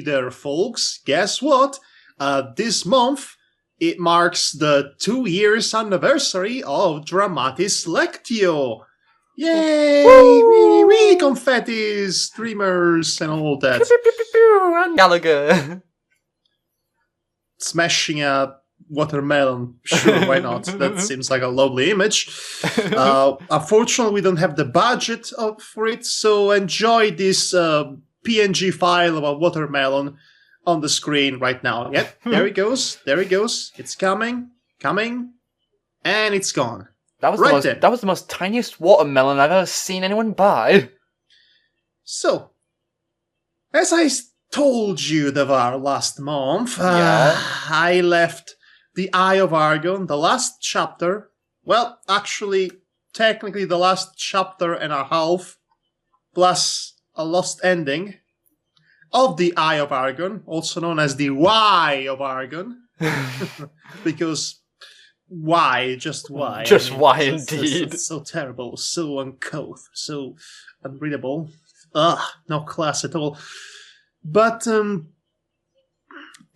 Hey there, folks. Guess what? This month, it marks the 2 years anniversary of Dramatis Lectio. Yay! Wee, confetti, streamers, and all that. And Gallagher. Smashing a watermelon. Sure, why not? That seems like a lovely image. Unfortunately, we don't have the budget for it, so enjoy this PNG file of a watermelon on the screen right now. Yep, there it goes. There it goes. It's coming, and it's gone. That was the most tiniest watermelon I've ever seen anyone buy. So, as I told you, Devar, last month, I left the Eye of Argon, the last chapter. Well, actually, technically the last chapter and a half, plus a lost ending of the Eye of Argon, also known as the Y of Argon. Because why? Just why? Just why, indeed. It's so terrible, so uncouth, so unreadable. No class at all. But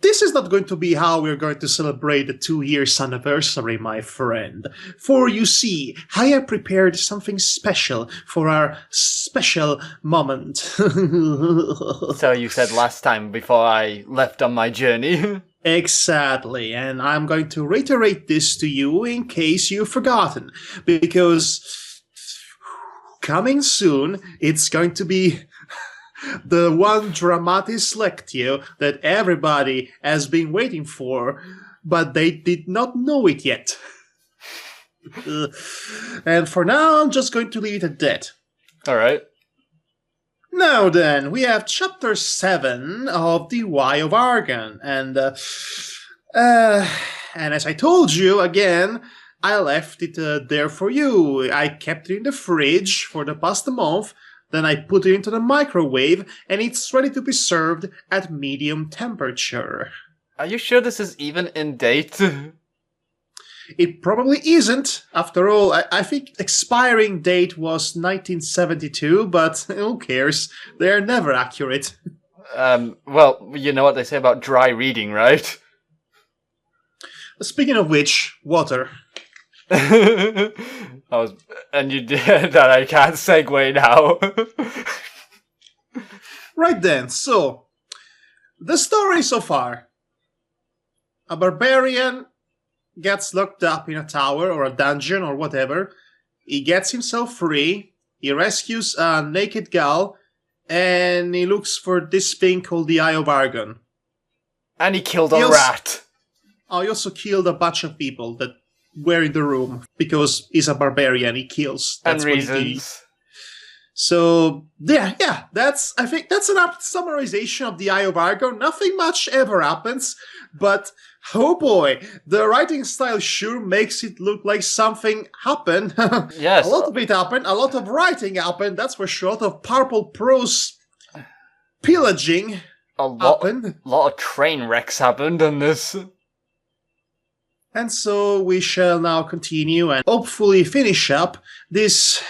this is not going to be how we're going to celebrate the 2 years anniversary, my friend. For you see, I have prepared something special for our special moment. So you said last time before I left on my journey. Exactly, and I'm going to reiterate this to you in case you've forgotten, because coming soon, it's going to be the one Dramatis Lectio that everybody has been waiting for, but they did not know it yet. And for now, I'm just going to leave it at that. All right. Now then, we have Chapter 7 of the Y of Argon, and as I told you, again, I left it there for you. I kept it in the fridge for the past month, then I put it into the microwave, and it's ready to be served at medium temperature. Are you sure this is even in date? It probably isn't. After all, I think expiring date was 1972, but who cares? They're never accurate. Well, you know what they say about dry reading, right? Speaking of which, water. And you did that. I can't segue now. Right then, so the story so far: a barbarian gets locked up in a tower or a dungeon or whatever. He gets himself free. He rescues a naked gal, and he looks for this thing called the Eye of Argon. And he killed a rat. Oh, he also killed a bunch of people that were in the room, because he's a barbarian. He kills. That's and what reasons. He did. So, yeah, I think that's an apt summarization of the Eye of Argon. Nothing much ever happens, but oh boy, the writing style sure makes it look like something happened. Yes. A lot of it happened, a lot of writing happened, that's for sure. A lot of purple prose pillaging happened. A lot of train wrecks happened in this. And so we shall now continue and hopefully finish up this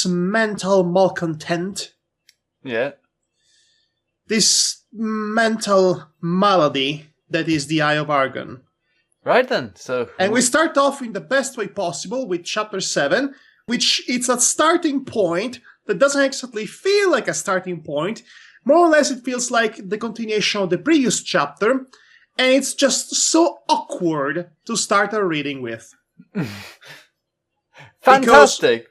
mental malcontent. Yeah. This mental malady that is the Eye of Argon. Right then, so... And we start off in the best way possible with Chapter 7, which it's a starting point that doesn't exactly feel like a starting point. More or less it feels like the continuation of the previous chapter, and it's just so awkward to start a reading with. Fantastic!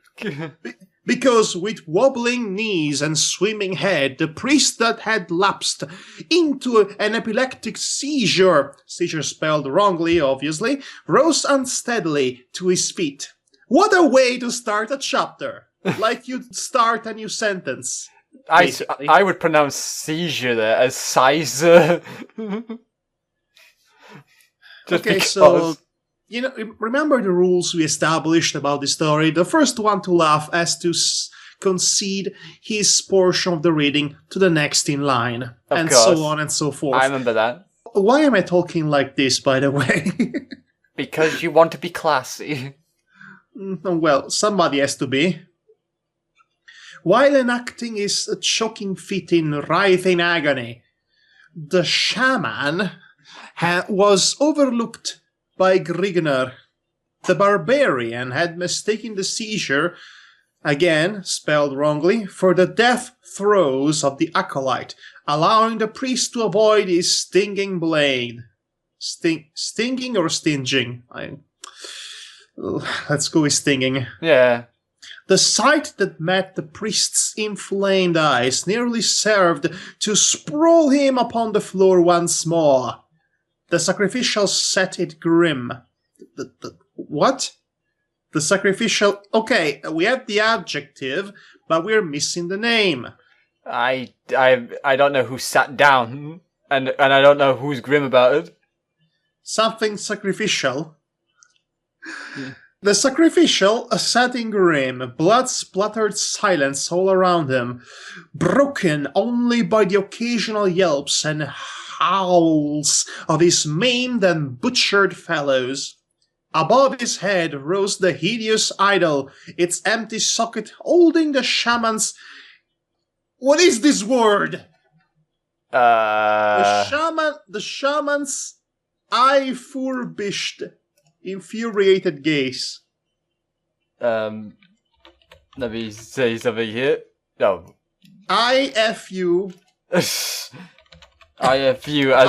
Because with wobbling knees and swimming head, the priest that had lapsed into an epileptic seizure spelled wrongly, obviously, rose unsteadily to his feet. What a way to start a chapter! Like you'd start a new sentence. I would pronounce seizure there as size. Okay, so... You know, remember the rules we established about the story? The first one to laugh has to concede his portion of the reading to the next in line. Of course. So on and so forth. I remember that. Why am I talking like this, by the way? Because you want to be classy. Well, somebody has to be. while enacting his choking fit in writhing agony. The shaman was overlooked by Grigner. The barbarian had mistaken the seizure, again spelled wrongly, for the death throes of the acolyte, allowing the priest to avoid his stinging blade. Stinging or stinging? Let's go with stinging. Yeah. The sight that met the priest's inflamed eyes nearly served to sprawl him upon the floor once more. The sacrificial set it grim. What? The sacrificial... Okay, we have the adjective, but we're missing the name. I don't know who sat down, and I don't know who's grim about it. Something sacrificial. Yeah. The sacrificial sat in grim, blood-splattered silence all around him, broken only by the occasional yelps and howls of his maimed and butchered fellows. Above his head rose the hideous idol, its empty socket holding the shaman's... What is this word? The shaman's eye-furbished, infuriated gaze. Let me say something here. No. IFU. IFU as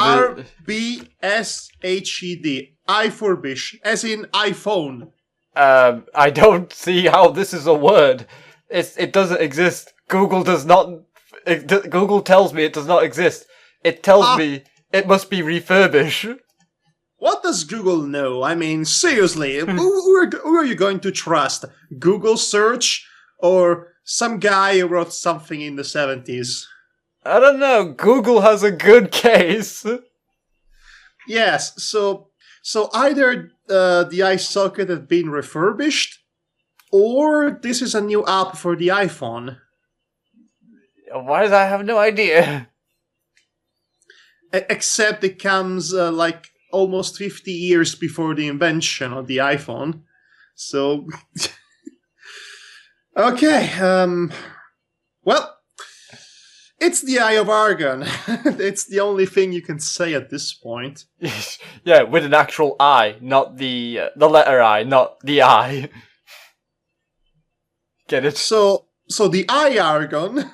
RBSHED. Eye-furbish, as in iPhone. I don't see how this is a word. It doesn't exist. Google does not... Google tells me it does not exist. It tells me it must be refurbish. What does Google know? I mean, seriously, who are you going to trust? Google search or some guy who wrote something in the 70s? I don't know. Google has a good case. Yes, so either the eye socket has been refurbished, or this is a new app for the iPhone. Why does I have no idea? Except it comes like almost 50 years before the invention of the iPhone. So, okay, well, it's the Eye of arghhoN. It's the only thing you can say at this point. Yeah, with an actual I, not the letter I, not the I. Get it? So the Eye arghhoN.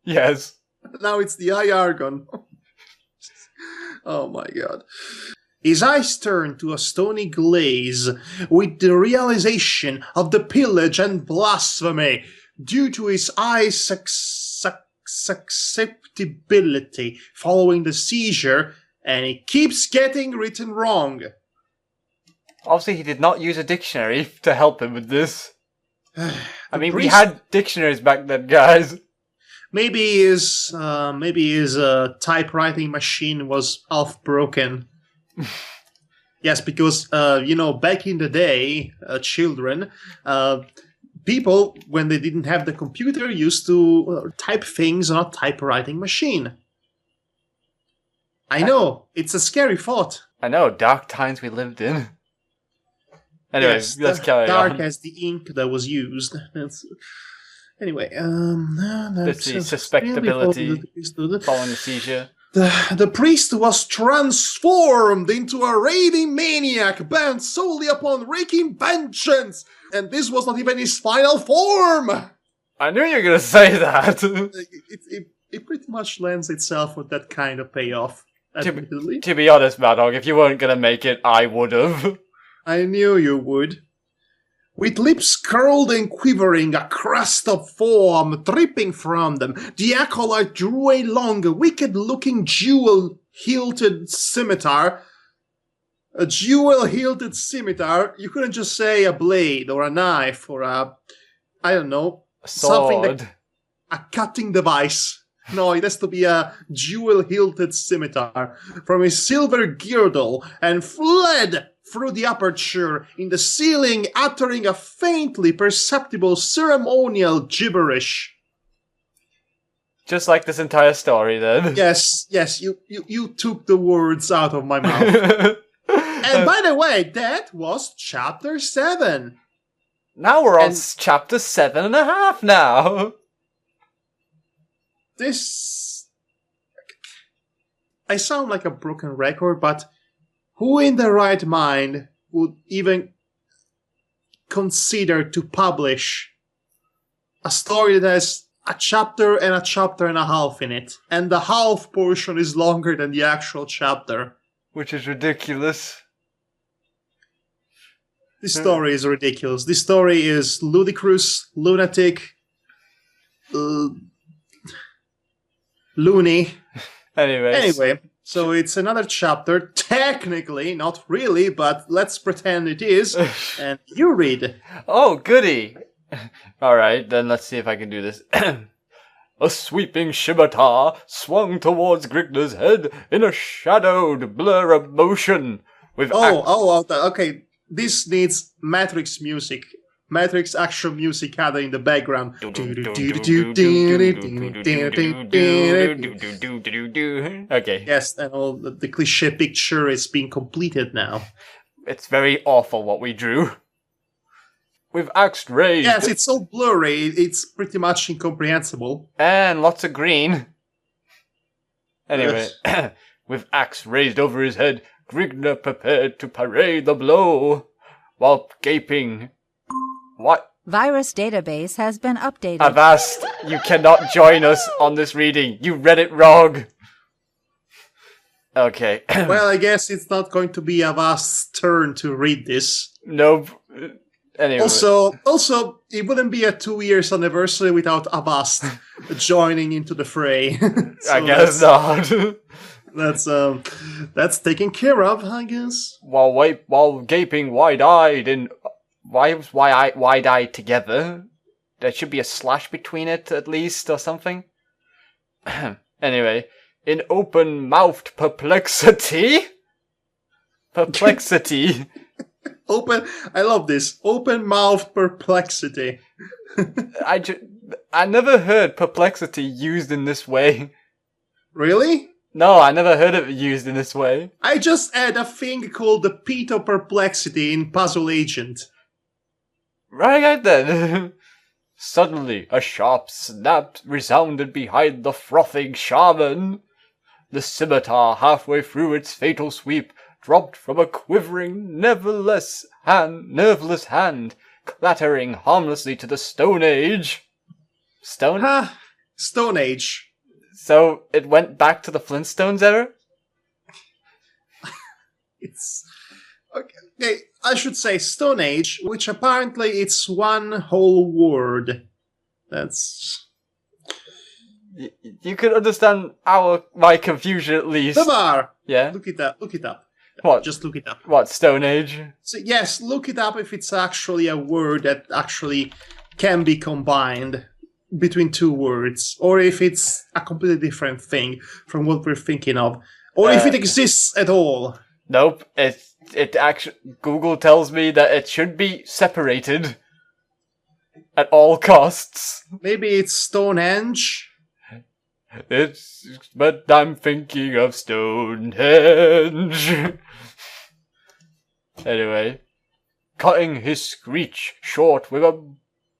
Yes. Now it's the Eye arghhoN. Oh my god. His eyes turned to a stony glaze with the realization of the pillage and blasphemy due to his eyes' susceptibility following the seizure, and he keeps getting written wrong. Obviously, he did not use a dictionary to help him with this. I mean, we had dictionaries back then, guys. Maybe his typewriting machine was half broken. Yes, because back in the day, children, people, when they didn't have the computer, used to type things on a typewriting machine. I know, it's a scary thought. I know, dark times we lived in. Anyways, let's carry dark on. as the ink that was used. Anyway, let's see, suspectability following the seizure. The priest was transformed into a raving maniac bent solely upon wreaking vengeance, and this was not even his final form. I knew you were going to say that. It pretty much lends itself with that kind of payoff, admittedly. To be honest, Madhog, if you weren't going to make it, I would have. I knew you would. With lips curled and quivering, a crest of foam dripping from them, the acolyte drew a long, wicked-looking jewel-hilted scimitar. A jewel-hilted scimitar? You couldn't just say a blade or a knife or a sword. A cutting device. No, it has to be a jewel-hilted scimitar from his silver girdle and fled through the aperture in the ceiling, uttering a faintly perceptible ceremonial gibberish. Just like this entire story, then. Yes, you took the words out of my mouth. And by the way, that was chapter 7. Now we're on chapter 7.5 now. this... I sound like a broken record, but who in their right mind would even consider to publish a story that has a chapter and a half in it, and the half portion is longer than the actual chapter? Which is ridiculous. This story is ridiculous. This story is ludicrous, lunatic, loony. Anyway, so it's another chapter. Technically, not really, but let's pretend it is. And you read. Oh, goody. Alright, then let's see if I can do this. A sweeping scimitar swung towards Grigna's head in a shadowed blur of motion. With okay. This needs Matrix music. Matrix action music added in the background. Okay. Yes, and all the cliche picture is being completed now. It's very awful what we drew. With axe raised. Yes, it's so blurry, it's pretty much incomprehensible. And lots of green. Anyway, with axe raised over his head, Grigna prepared to parry the blow, while gaping. What? Virus database has been updated. Avast, you cannot join us on this reading. You read it wrong. Okay. Well, I guess it's not going to be Avast's turn to read this. Nope. Anyway. Also, it wouldn't be a 2 years anniversary without Avast joining into the fray. So I guess not. That's taken care of, I guess. While gaping wide-eyed and wide-eyed together, there should be a slash between it at least or something. Anyway, in open-mouthed perplexity. Perplexity. I love this. Open-mouthed perplexity. I never heard perplexity used in this way. Really? No, I never heard it used in this way. I just had a thing called the Peto Perplexity in Puzzle Agent. Right then. Suddenly, a sharp snap resounded behind the frothing shaman. The scimitar, halfway through its fatal sweep, dropped from a quivering, nerveless hand, clattering harmlessly to the Stone Age. Stone Age. So it went back to the Flintstones era? It's... Okay, I should say Stone Age, which apparently it's one whole word. That's... You could understand my confusion at least. Tabar! Yeah? Look it up. What? Just look it up. What, Stone Age? So, yes, look it up if it's actually a word that actually can be combined between two words, or if it's a completely different thing from what we're thinking of, or if it exists at all. Nope. It actually, Google tells me that it should be separated at all costs. Maybe it's Stonehenge. But I'm thinking of Stonehenge. Anyway, cutting his screech short with a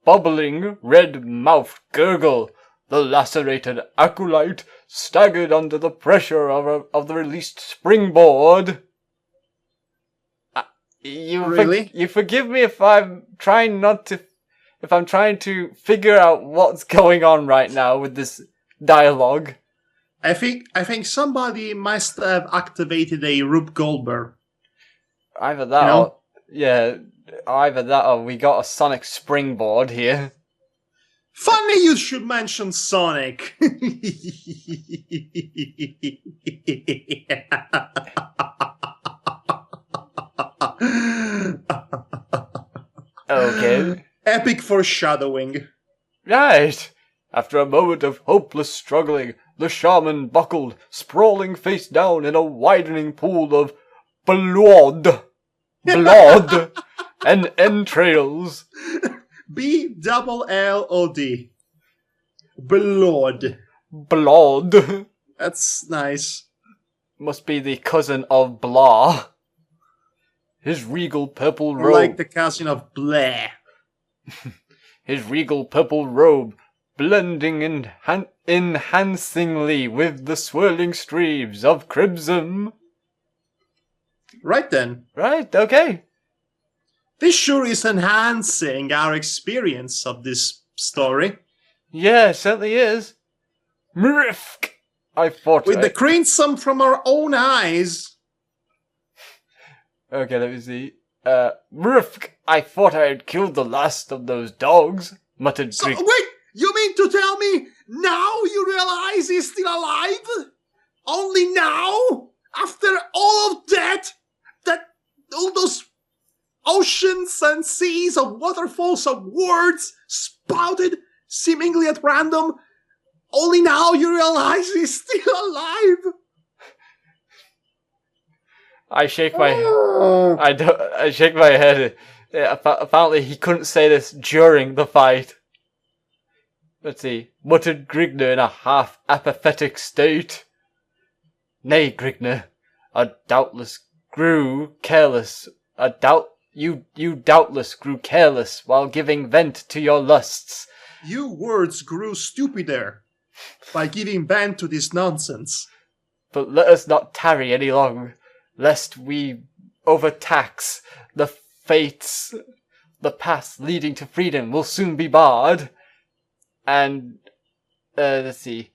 bubbling, red-mouthed gurgle, the lacerated acolyte staggered under the pressure of the released springboard. You forgive me if I'm trying to figure out what's going on right now with this dialogue. I think somebody must have activated a Rube Goldberg. Either that, or we got a sonic springboard here. Funny you should mention Sonic. Okay. Epic foreshadowing. Right. After a moment of hopeless struggling, the shaman buckled, sprawling face down in a widening pool of blood and entrails. B-double-L-O-D. Blood. Blood. That's nice. Must be the cousin of Blah. His regal purple robe. Like the cousin of Blair. His regal purple robe, blending enhancingly with the swirling streams of crimson. Right then. Right, okay. This sure is enhancing our experience of this story. Yeah, it certainly is. Mrifk! I thought With the crimson from our own eyes. Okay, let me see. Mrifk! I thought I had killed the last of those dogs, muttered Greek. Wait! You mean to tell me now you realize he's still alive? Only now? After all of that? All those oceans and seas of waterfalls of words spouted seemingly at random? Only now you realize he's still alive? I shake my I shake my head. Apparently he couldn't say this during the fight. Let's see. Muttered Grigner in a half apathetic state. Nay, Grigner, doubtless grew careless. You doubtless grew careless while giving vent to your lusts. You words grew stupider by giving vent to this nonsense. But let us not tarry any long, lest we overtax the fates. The path leading to freedom will soon be barred. And, let's see.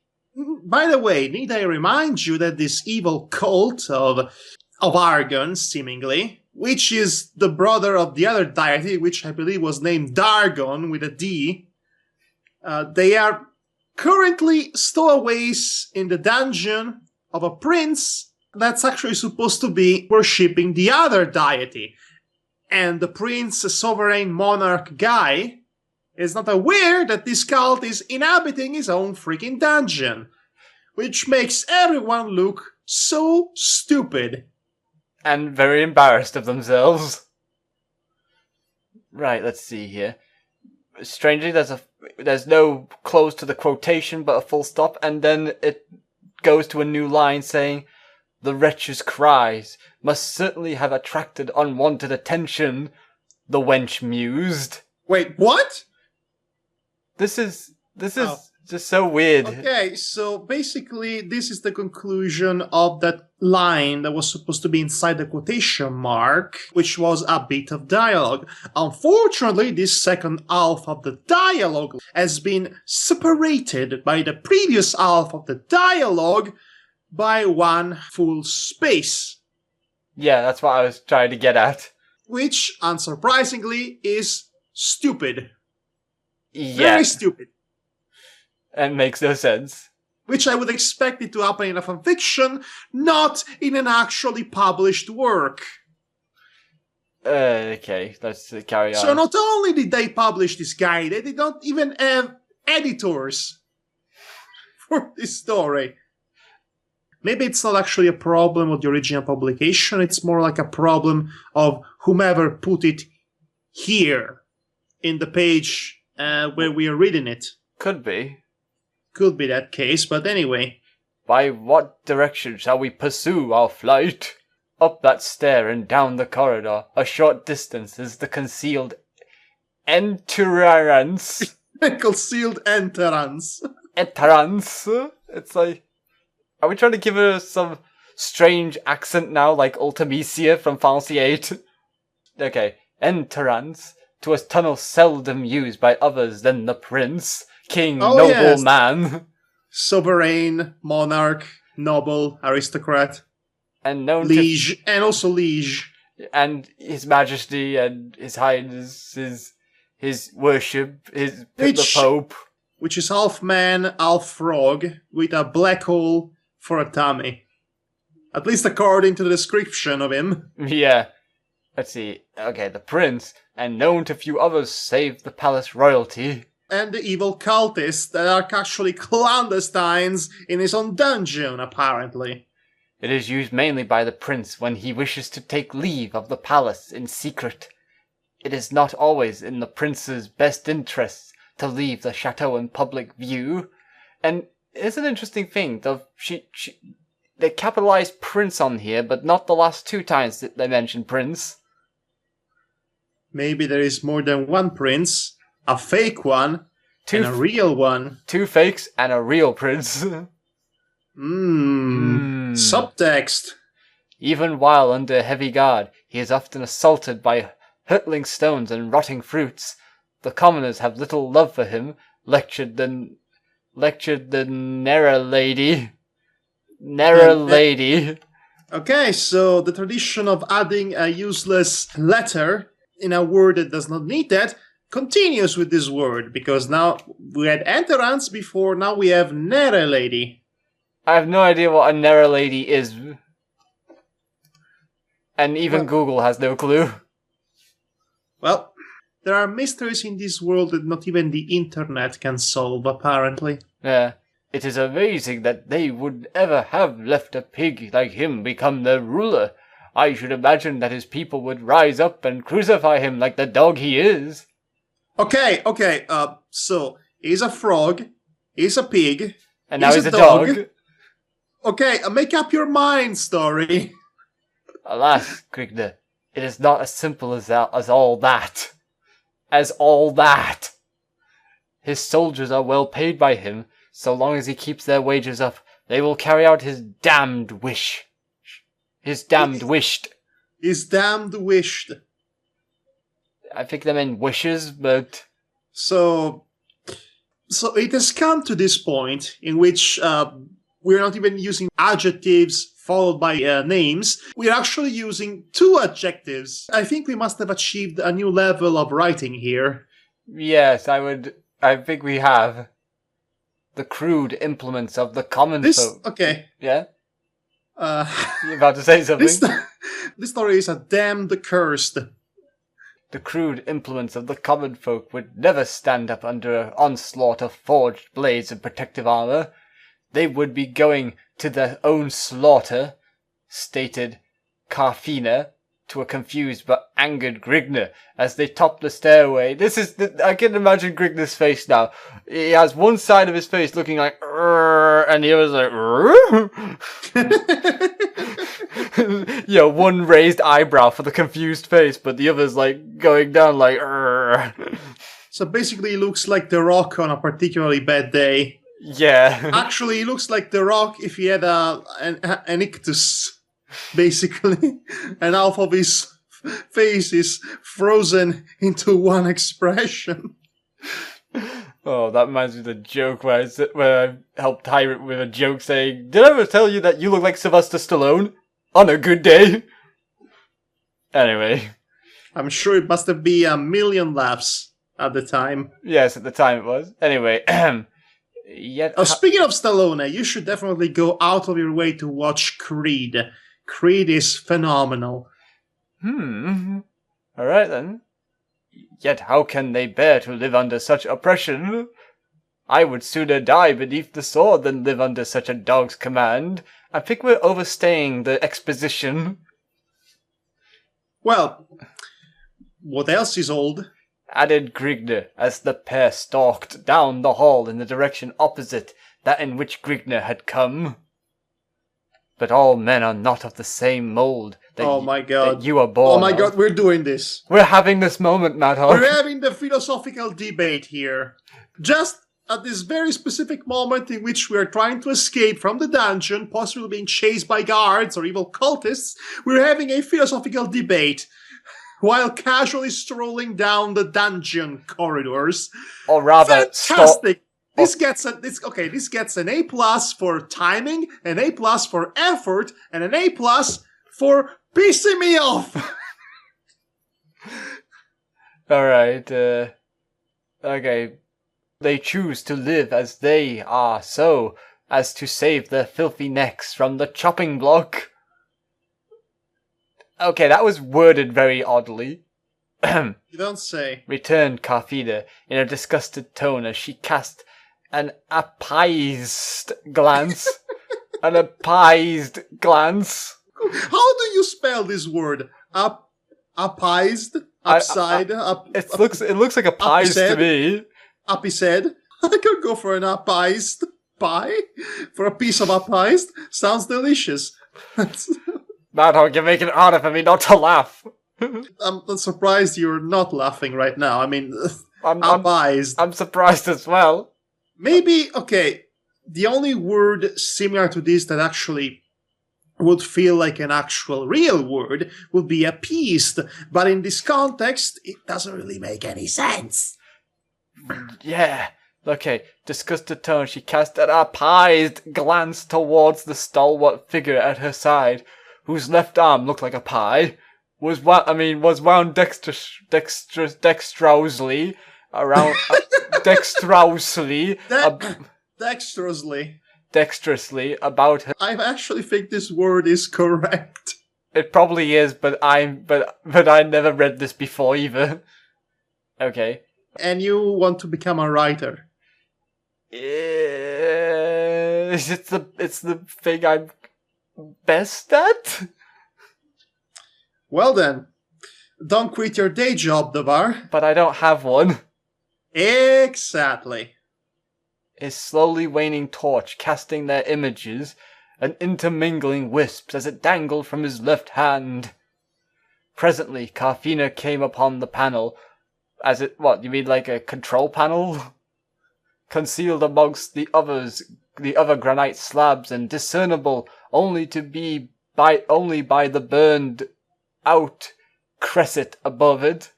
By the way, need I remind you that this evil cult of arghhoN, seemingly, which is the brother of the other deity, which I believe was named Dargon with a D, they are currently stowaways in the dungeon of a prince that's actually supposed to be worshipping the other deity. And the prince, sovereign monarch guy, is not aware that this cult is inhabiting his own freaking dungeon, which makes everyone look so stupid. And very embarrassed of themselves. Right, let's see here. Strangely, there's no close to the quotation, but a full stop, and then it goes to a new line saying, "The wretch's cries must certainly have attracted unwanted attention," the wench mused. Wait, what? This is just so weird. Okay, so basically this is the conclusion of that line that was supposed to be inside the quotation mark, which was a bit of dialogue. Unfortunately, this second half of the dialogue has been separated by the previous half of the dialogue by one full space. Yeah, that's what I was trying to get at. Which, unsurprisingly, is stupid. Yeah. Very stupid. And makes no sense. Which I would expect it to happen in a fanfiction, not in an actually published work. Okay, let's carry on. So not only did they publish this guy, they did not even have editors for this story. Maybe it's not actually a problem with the original publication, it's more like a problem of whomever put it here in the page where we are reading it. Could be. Could be that case, but anyway. By what direction shall we pursue our flight? Up that stair and down the corridor, a short distance is the concealed entrance. Concealed entrance. Entrance? It's like... Are we trying to give her some strange accent now, like Ultimisia from Fantasy VIII? Okay, entrance to a tunnel seldom used by others than the prince, king, noble yes. man. Sovereign, monarch, noble, aristocrat. And known liege, and also liege. And his majesty and his highness, his worship, the pope. Which is half man, half frog, with a black hole for a tummy. At least according to the description of him. Yeah. Let's see. Okay, the prince, and known to few others save the palace royalty. And the evil cultists that are actually clandestines in his own dungeon, apparently. It is used mainly by the prince when he wishes to take leave of the palace in secret. It is not always in the prince's best interests to leave the chateau in public view. And it's an interesting thing. They capitalized prince on here, but not the last two times that they mentioned prince. Maybe there is more than one prince, a fake one, And a real one. 2 fakes and a real prince. Subtext. Even while under heavy guard, he is often assaulted by hurtling stones and rotting fruits. The commoners have little love for him, lectured the Nera lady. Okay, so the tradition of adding a useless letter in a word that does not need that continues with this word, because now we had enterants before, now we have Nera lady. I have no idea what a Nera lady is. And even Google has no clue. Well, there are mysteries in this world that not even the internet can solve, apparently. Yeah. It is amazing that they would ever have left a pig like him become their ruler. I should imagine that his people would rise up and crucify him like the dog he is. Okay, so he's a frog, he's a pig, and now he's a dog. Okay, make up your mind, story. Alas, Grigna, it is not as simple as all that. As all that. His soldiers are well paid by him. So long as he keeps their wages up, they will carry out his damned wish. His damned wished. His damned wished. I think they meant wishes, but... So it has come to this point in which we're not even using adjectives followed by names. We're actually using 2 adjectives. I think we must have achieved a new level of writing here. Yes, I think we have. The crude implements of the common folk. Okay. Yeah? You're about to say something? This story is a damned cursed. The crude implements of the common folk would never stand up under an onslaught of forged blades and protective armor. They would be going to their own slaughter, stated Carfina to a confused but angered Grigna as they top the stairway. I can imagine Grigna's face now. He has one side of his face looking like and the other's like yeah, one raised eyebrow for the confused face, but the other's like going down like So basically he looks like The Rock on a particularly bad day. Yeah. Actually, he looks like The Rock if he had an ictus. Basically, and half of his face is frozen into one expression. Oh, that reminds me of the joke where I helped Tyrant with a joke saying, "Did I ever tell you that you look like Sylvester Stallone on a good day?" Anyway. I'm sure it must have been 1 million laughs at the time. Yes, at the time it was. Anyway, speaking of Stallone, you should definitely go out of your way to watch Creed. Creed is phenomenal. Alright then. Yet how can they bear to live under such oppression? I would sooner die beneath the sword than live under such a dog's command. I think we're overstaying the exposition. Well, what else is old? Added Grigna as the pair stalked down the hall in the direction opposite that in which Grigna had come. But all men are not of the same mold that you are born. Oh my god, we're doing this. We're having this moment, Madhog. We're having the philosophical debate here. Just at this very specific moment in which we are trying to escape from the dungeon, possibly being chased by guards or evil cultists, we're having a philosophical debate while casually strolling down the dungeon corridors. Or rather, fantastic. This gets an A+ for timing, an A+ for effort, and an A+ for pissing me off. Alright, okay. They choose to live as they are so as to save their filthy necks from the chopping block. Okay, that was worded very oddly. You don't say. Returned Carfina in a disgusted tone as she cast an appeased glance. An appeased glance. How do you spell this word? Appeased? Upside? It looks like a pies to me. Appeased? I could go for an appeased pie. For a piece of appeased. Sounds delicious. Madhog, you're making it harder for me not to laugh. I'm surprised you're not laughing right now. I mean, Abized. I'm surprised as well. Maybe, okay, the only word similar to this that actually would feel like an actual real word would be appeased, but in this context, it doesn't really make any sense. Yeah. Okay, disgusted tone, she cast an appeased glance towards the stalwart figure at her side, whose left arm looked like a pie, was wound dexterously around dexterously about her. I actually think this word is correct. It probably is, but I never read this before either. Okay. And you want to become a writer. It's the thing I'm best at? Well then, don't quit your day job, Devar. But I don't have one. Exactly. His slowly waning torch casting their images and intermingling wisps as it dangled from his left hand. Presently, Carfina came upon the panel. You mean like a control panel? Concealed amongst the other granite slabs and discernible only by the burned out cresset above it.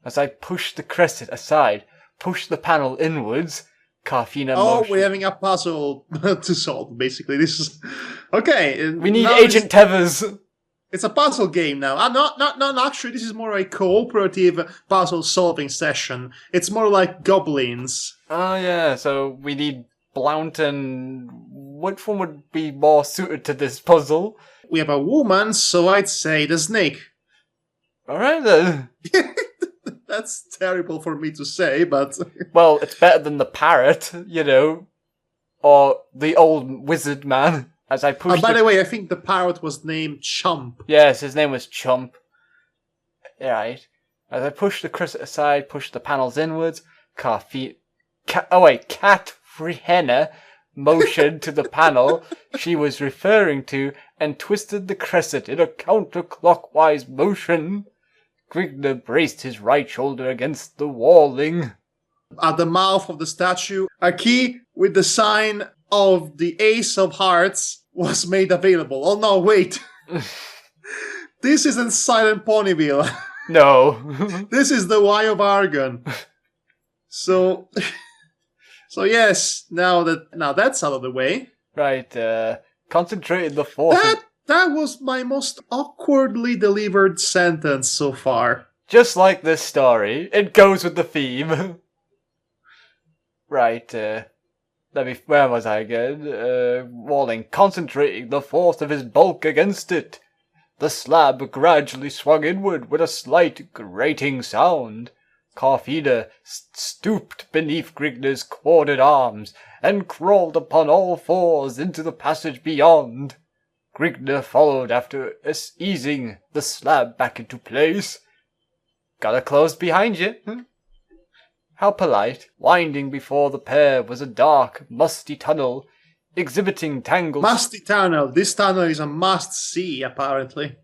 As I pushed the cresset aside, pushed the panel inwards, Carfina motioned. We're having a puzzle to solve, basically. This is... Okay. We need Agent Tevers. It's a puzzle game now. No, actually, this is more a cooperative puzzle-solving session. It's more like goblins. Oh, yeah, so we need Blount and... Which one would be more suited to this puzzle? We have a woman, so I'd say the snake. Alright then. That's terrible for me to say, but... Well, it's better than the parrot, or the old wizard man. As I pushed. By the way, I think the parrot was named Chump. Yes, his name was Chump. Right. As I pushed the cresset aside, pushed the panels inwards, Katrina motioned to the panel she was referring to and twisted the cresset in a counterclockwise motion. Grigner braced his right shoulder against the walling. At the mouth of the statue, a key with the sign of the Ace of Hearts was made available. Oh no, wait. This isn't Silent Ponyville. No. This is the Y of arghhoN. So yes, now that's out of the way. Right, concentrate the force. That was my most awkwardly delivered sentence so far. Just like this story, it goes with the theme. Right, where was I again? Walling, concentrating the force of his bulk against it. The slab gradually swung inward with a slight grating sound. Carfina stooped beneath Grigner's corded arms and crawled upon all fours into the passage beyond. Grigner followed after easing the slab back into place. Got it closed behind you. How polite. Winding before the pair was a dark, musty tunnel, exhibiting tangled... Musty tunnel. This tunnel is a must-see, apparently.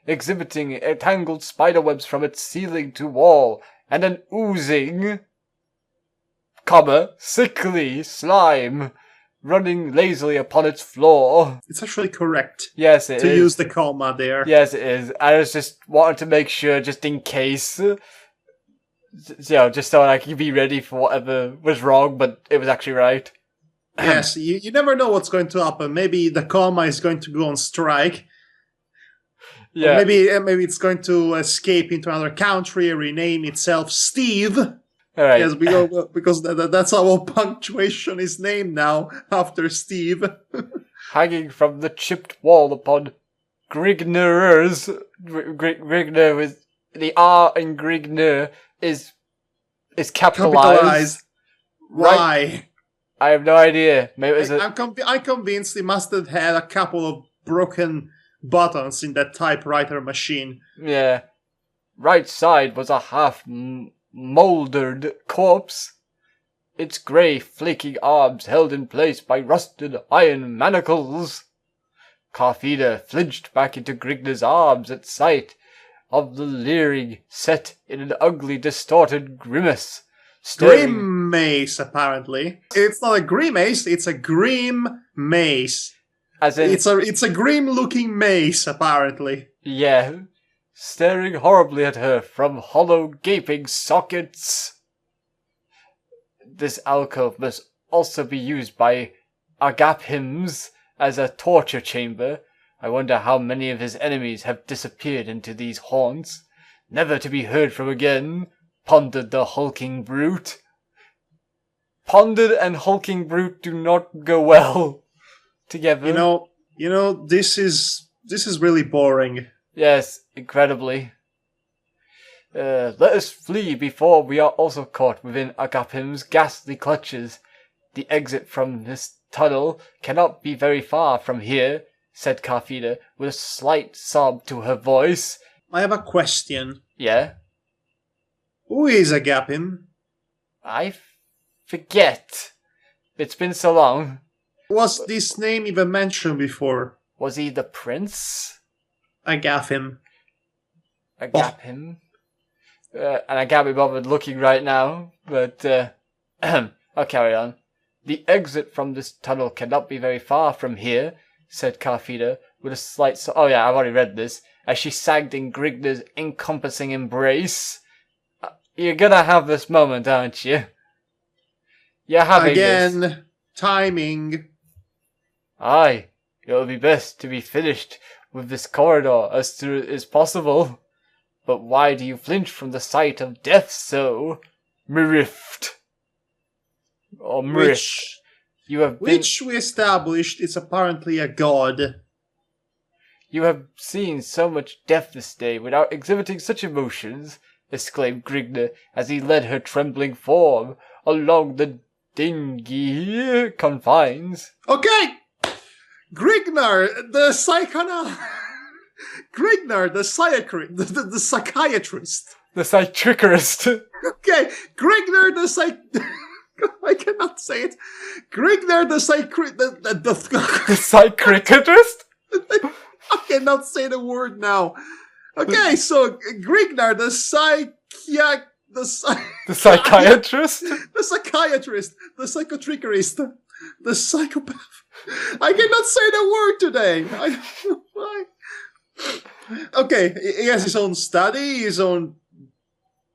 Exhibiting tangled spiderwebs from its ceiling to wall, and an oozing, sickly slime running lazily upon its floor. It's actually correct. Yes, it is. To use the comma there. Yes, it is. I was just wanting to make sure, just in case... just so I could be ready for whatever was wrong, but it was actually right. Yes, you never know what's going to happen. Maybe the comma is going to go on strike. Yeah. Or maybe it's going to escape into another country, rename itself Steve. All right. Yes, because that's how all punctuation is named now, after Steve. Hanging from the chipped wall upon Grigner's... Grigner with the R in Grigner is capitalized. Why? Right? I have no idea. Maybe it was I'm convinced he must have had a couple of broken buttons in that typewriter machine. Yeah. Right side was a half mouldered corpse. Its grey, flaking arms held in place by rusted iron manacles. Carfina flinched back into Grigner's arms at sight, of the leering, set in an ugly, distorted grimace. Staring... Grimace, apparently. It's not a grimace, it's a grim mace. As in... It's a grim-looking mace, apparently. Yeah. Staring horribly at her from hollow, gaping sockets. This alcove must also be used by arghhoNs as a torture chamber. I wonder how many of his enemies have disappeared into these haunts, never to be heard from again, pondered the hulking brute. Pondered and hulking brute do not go well together. You know, this is really boring. Yes, incredibly. Let us flee before we are also caught within arghhoN's ghastly clutches. The exit from this tunnel cannot be very far from here, said Karfina with a slight sob to her voice. I have a question. Yeah? Who is arghhoN? I forget. It's been so long. Was this name even mentioned before? Was he the prince? arghhoN. arghhoN? And I can't be bothered looking right now, but I'll carry on. The exit from this tunnel cannot be very far from here, said Karfina with a slight... oh yeah, I've already read this. As she sagged in Grigna's encompassing embrace. You're gonna have this moment, aren't you? You're having Again, this. Timing. Aye, it'll be best to be finished with this corridor as soon as possible. But why do you flinch from the sight of death so? Mirift. Or Mirift. Which we established is apparently a god. You have seen so much death this day without exhibiting such emotions, exclaimed Grigna as he led her trembling form along the dingy confines. Okay! Grignar, the Grignar, the psychiatrist. The psychiatrist. The psychiatrist. Okay, Grignar, the I cannot say it. Grignar, the The psychiatrist? I cannot say the word now. Okay, so Grignar, the psychiatrist, the psychotrickerist, the psychopath. I cannot say the word today. I don't know why. Okay, he has his own study, his own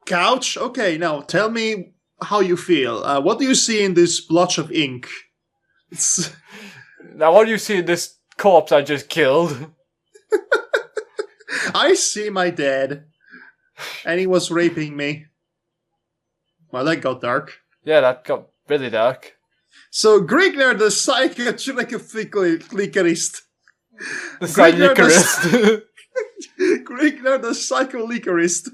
couch. Okay, now tell me how you feel. What do you see in this blotch of ink? Now, what do you see in this corpse I just killed? I see my dad, and he was raping me. Well, that got dark. Yeah, that got really dark. So, Grignar the psychiatrist. The psychiatrist. Grignar the psycho-leakerist.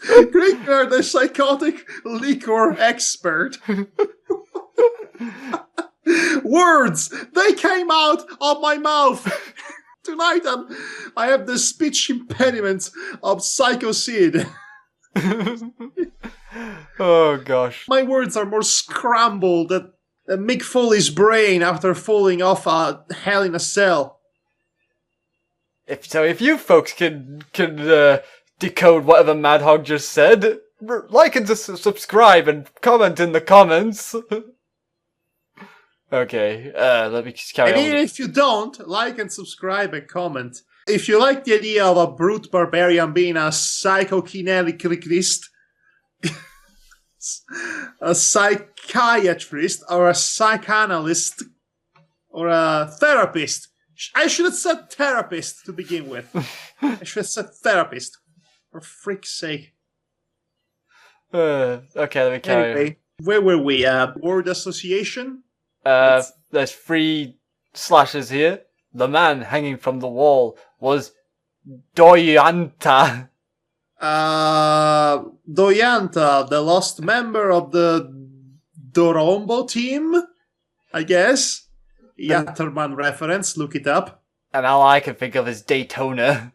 Grignar the psychotic liquor expert. Words! They came out of my mouth! Tonight I have the speech impediment of Psycho Sid. Oh gosh. My words are more scrambled than Mick Foley's brain after falling off a Hell in a Cell. If you folks can decode whatever Madhog just said, like and subscribe and comment in the comments. Okay, let me just carry on. And even if you don't, like and subscribe and comment. If you like the idea of a brute barbarian being a psychokineticist, a psychiatrist, or a psychanalyst, or a therapist. I should have said therapist to begin with. I should have said therapist. For freak's sake. Okay, let me carry on. Anyway, where were we? Word association? There's 3 slashes here. The man hanging from the wall was Doyanta. Doyanta, the lost member of the Dorombo team, I guess. Yatterman reference, look it up. And all I can think of is Daytona.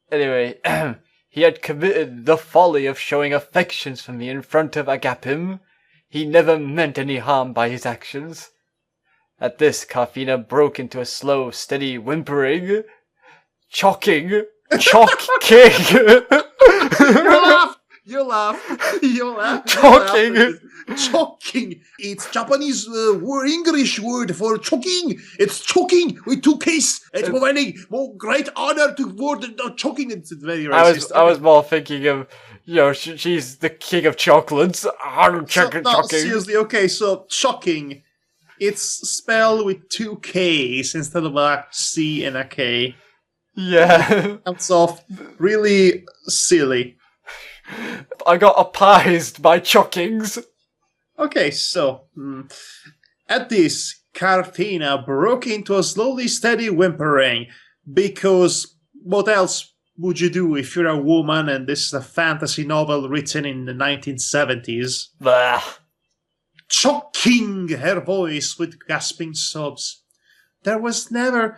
Anyway, he had committed the folly of showing affections for me in front of arghhoN. He never meant any harm by his actions. At this, Karfina broke into a slow, steady whimpering, choking Chock King. You laugh. Choking. Choking. It's Japanese English word for choking. It's choking with 2 Ks. It's more great honor to word choking. It's very racist. I was more thinking of, she's the king of chocolates. Choking. Seriously, okay, so choking. It's spelled with 2 Ks instead of a C and a K. Yeah. That's off. Really silly. I got appized by chockings. Okay, so at this, Cartina broke into a slowly steady whimpering, because what else would you do if you're a woman and this is a fantasy novel written in the 1970s? Blah. Choking her voice with gasping sobs. There was never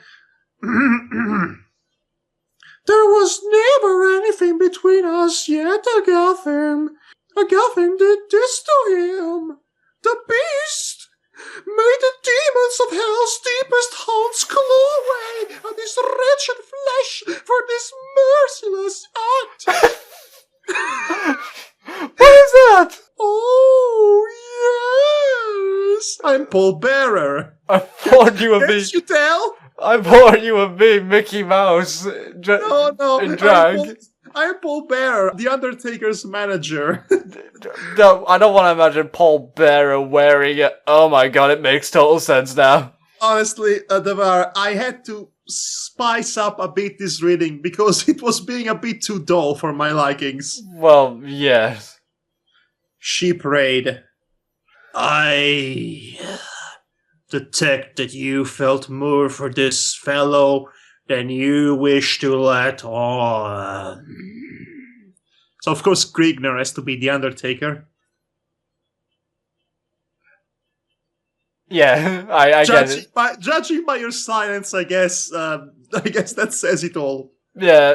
anything between us yet, Agathim. Agathim did this to him. The beast made the demons of hell's deepest haunts claw away at his wretched flesh for this merciless act. What is that? Oh, yes. I'm Paul Bearer. I thought you were being... Can't you tell? I thought you were being Mickey Mouse in drag. I'm Paul Bearer, the Undertaker's manager. No, I don't want to imagine Paul Bearer wearing it. Oh my god, it makes total sense now. Honestly, Devar, I had to spice up a bit this reading because it was being a bit too dull for my likings. Well, yes. She prayed. I detect that you felt more for this fellow than you wish to let on. So, of course, Griegner has to be the Undertaker. Yeah, I get it. Judging by your silence, I guess that says it all. Yeah,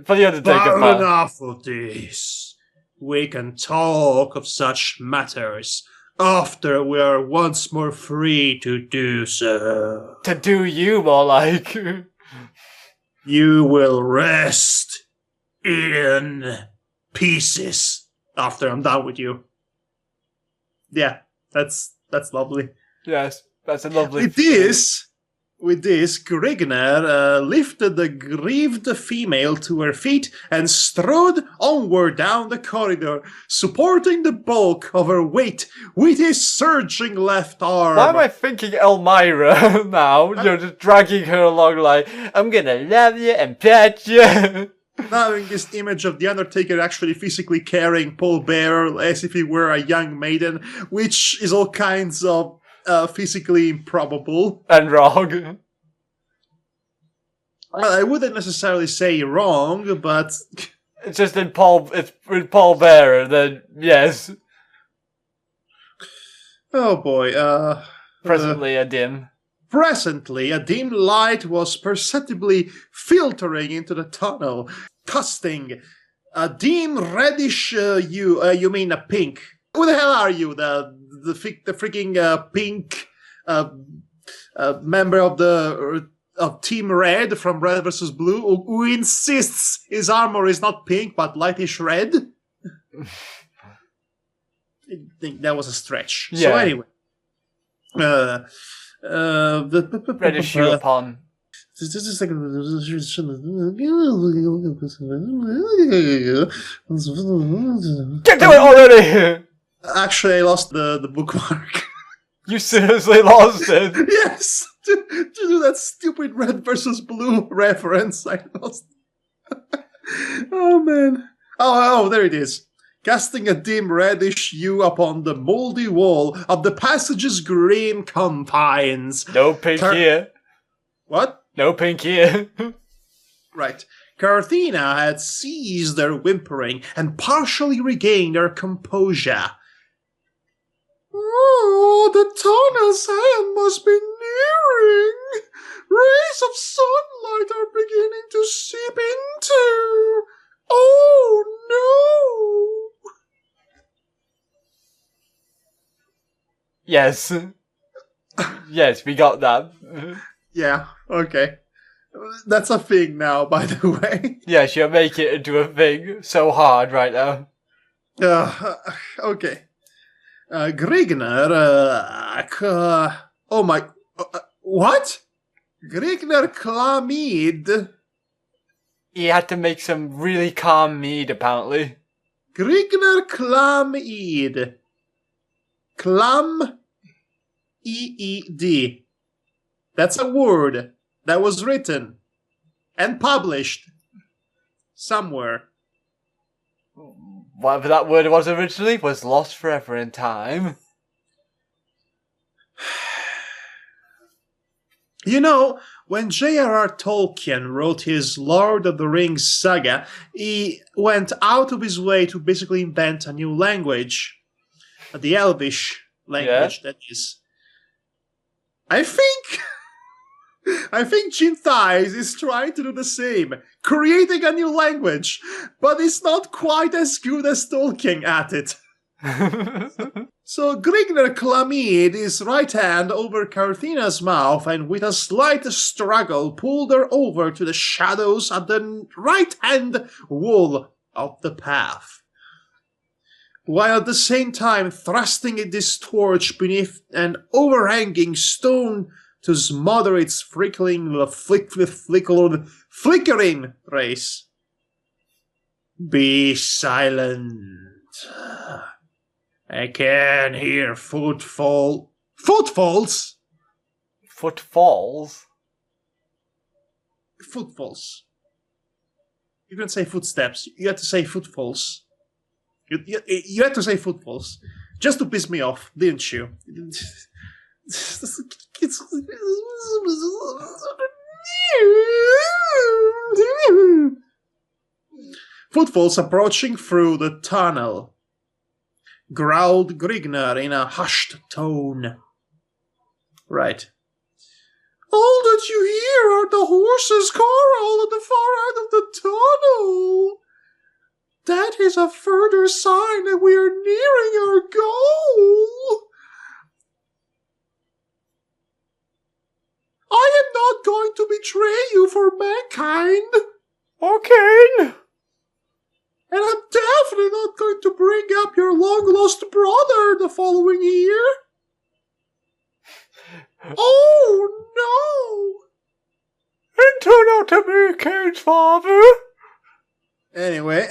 for the Undertaker But part. enough of this. We can talk of such matters after we are once more free to do so. To do you, more like. You will rest in pieces after I'm done with you. Yeah, that's lovely. Yes, that's a lovely... With this, Griegner lifted the grieved female to her feet and strode onward down the corridor, supporting the bulk of her weight with his surging left arm. Why am I thinking Elmira now? Just dragging her along like, I'm gonna love you and pet you. Now having this image of The Undertaker actually physically carrying Paul Bearer as if he were a young maiden, which is all kinds of physically improbable. And wrong. Well, I wouldn't necessarily say wrong, but... It's just in Paul Bearer, then yes. Oh boy, Presently a dim. Presently, a dim light was perceptibly filtering into the tunnel, casting a dim reddish you mean a pink. Who the hell are you? The freaking pink member of Team Red from Red vs. Blue, who insists his armor is not pink but lightish red? I think that was a stretch. Yeah. So anyway. Reddish you upon. This is like... Get to it already! Actually, I lost the bookmark. You seriously lost it? Yes! To do that stupid red versus blue reference, I lost. Oh, man. Oh, there it is. Casting a dim reddish hue upon the mouldy wall of the passage's grim confines. No pink here. What? No pink here. Right. Carthena had ceased their whimpering and partially regained her composure. Oh, the tunnel's end must be nearing. Rays of sunlight are beginning to seep into. Oh, no. Yes. Yes, we got that. Yeah, okay. That's a thing now, by the way. Yes, you're making it into a thing so hard right now. Okay. Grigner, oh my... what? Grigner Clamid. He had to make some really calm mead, apparently. Grigner Clamid. Clam EED. That's a word that was written and published somewhere. Whatever that word was originally was lost forever in time. You know, when J.R.R. Tolkien wrote his Lord of the Rings saga, he went out of his way to basically invent a new language. The Elvish language, that is. I think Jim Thies is trying to do the same, creating a new language, but it's not quite as good as Tolkien at it. So Grigner Clamid his right hand over Carthina's mouth and with a slight struggle pulled her over to the shadows at the right-hand wall of the path, while at the same time thrusting this torch beneath an overhanging stone to smother its flickering rays. Be silent. I can hear footfalls? Footfalls? Footfalls. You can say footsteps. You have to say footfalls. You had to say footfalls. Just to piss me off, didn't you? Footfalls approaching through the tunnel. Growled Grigner in a hushed tone. Right. All that you hear are the horses' chorale at the far end of the tunnel. That is a further sign that we are nearing our goal. I am not going to betray you for mankind. Okay. And I'm definitely not going to bring up your long-lost brother the following year. Oh, no! It turned out to be Kate's father. Anyway,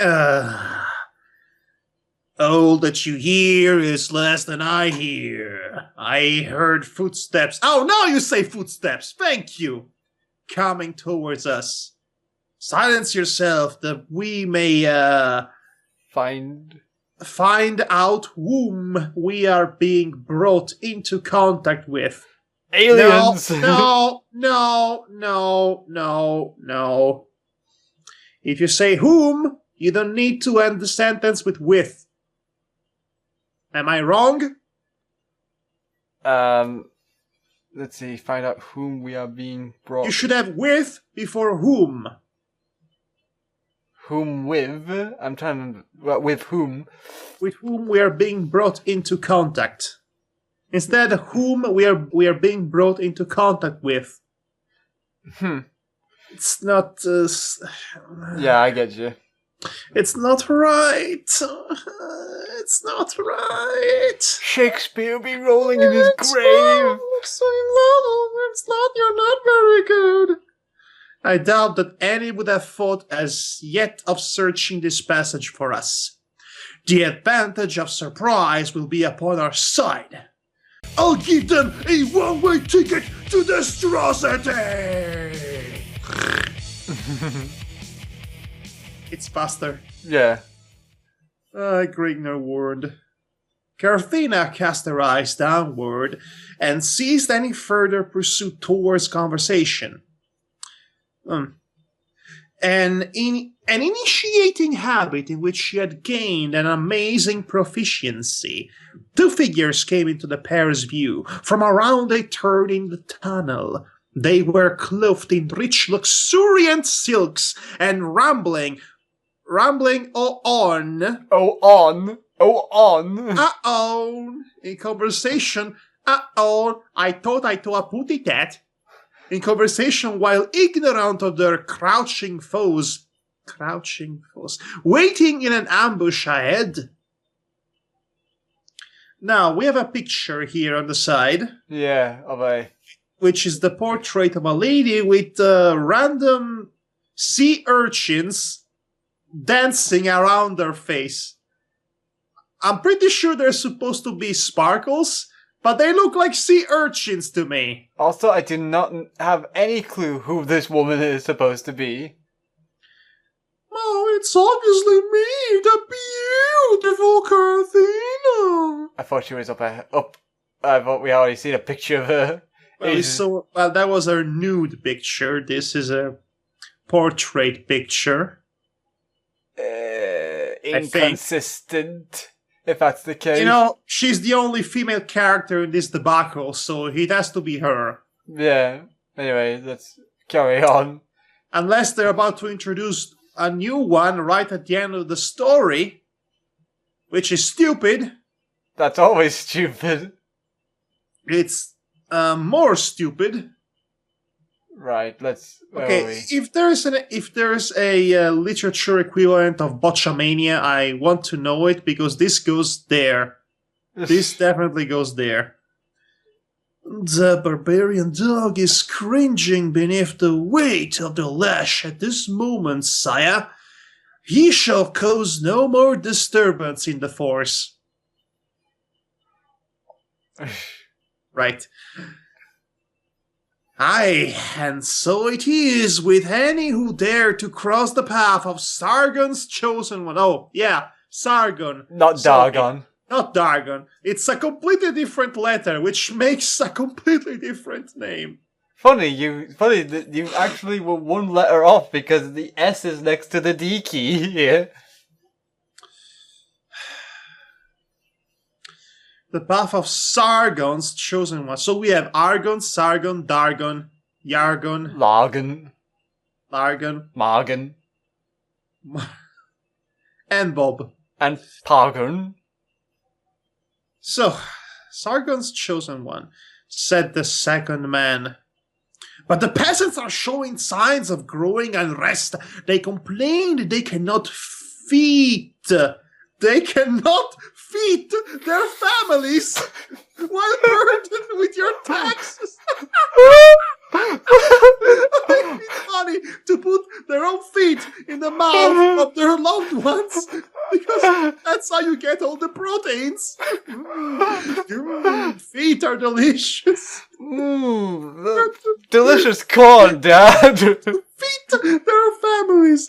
all that you hear is less than I hear. I heard footsteps. Oh, now you say footsteps. Thank you. Coming towards us. Silence yourself that we may, find out whom we are being brought into contact with. aliens. No. If you say whom, you don't need to end the sentence with. Am I wrong? Let's see. Find out whom we are being brought. You should have with before whom. Whom with? I'm trying to. Well, with whom? With whom we are being brought into contact. Instead, whom we are being brought into contact with. It's not. Yeah, I get you. It's not right. It's not right. Shakespeare be rolling in his grave. It's not. You're not very good. I doubt that any would have thought as yet of searching this passage for us. The advantage of surprise will be upon our side. I'll give them a one-way ticket to Destrosity! It's faster. Yeah. Grigner warned. Carthina cast her eyes downward and ceased any further pursuit towards conversation. An initiating habit in which she had gained an amazing proficiency. Two figures came into the pair's view from around a turn in the tunnel. They were clothed in rich, luxuriant silks and rambling on. In conversation. I thought I told a putty that. in conversation while ignorant of their crouching foes, waiting in an ambush ahead. Now, we have a picture here on the side. Yeah, of a... Which is the portrait of a lady with random sea urchins dancing around her face. I'm pretty sure they're supposed to be sparkles, but they look like sea urchins to me. Also, I do not have any clue who this woman is supposed to be. Oh, it's obviously me, the beautiful Carthena. I thought she was up. I thought we already seen a picture of her. Well, that was her nude picture. This is a portrait picture. Inconsistent, if that's the case. You know, she's the only female character in this debacle, so it has to be her. Yeah. Anyway, let's carry on. Unless they're about to introduce a new one right at the end of the story, which is stupid. That's always stupid. It's more stupid. Right, let's... Okay, if there's a literature equivalent of Botchamania, I want to know it, because this goes there. This definitely goes there. The barbarian dog is cringing beneath the weight of the lash at this moment, sire. He shall cause no more disturbance in the force. Right. Aye, and so it is with any who dare to cross the path of Sargon's chosen one. Oh, yeah, Sargon. Not Dargon. Not Dargon. It's a completely different letter, which makes a completely different name. Funny that you actually were one letter off because the S is next to the D key here. The path of Sargon's chosen one. So we have Argon, Sargon, Dargon, Yargon, Largon, Margon, and Bob. And Pargon. So, Sargon's chosen one, said the second man. But the peasants are showing signs of growing unrest. They complain they cannot feed. They cannot feed their families while burdened with your taxes. It's funny to put their own feet in the mouth of their loved ones, because that's how you get all the proteins. Feet are delicious. Delicious corn, Dad. Feed their families.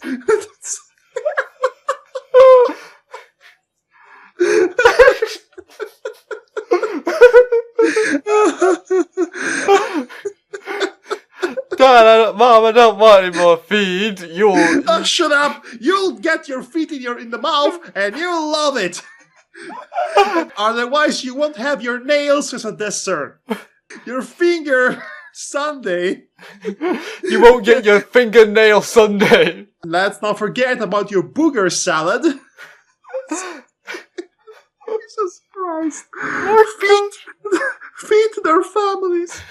Dad, Mom, I don't want any more feed. You'll shut up! You'll get your feet in the mouth, and you'll love it. Otherwise, you won't have your nails as a dessert. Your finger sundae. You won't get your fingernail sundae. Let's not forget about your booger salad. Jesus Christ. Feed their families.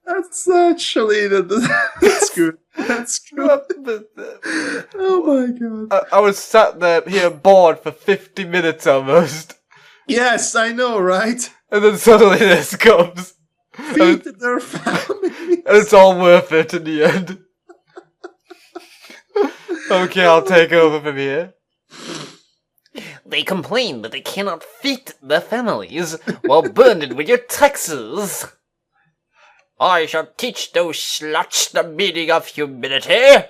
That's actually that's good. That's good. Oh my god. I was sat there here bored for 50 minutes almost. Yes, I know, right? And then suddenly this comes. Feed their families. And it's all worth it in the end. Okay, I'll take over from here. They complain that they cannot feed their families while burdened with your taxes. I shall teach those sluts the meaning of humility.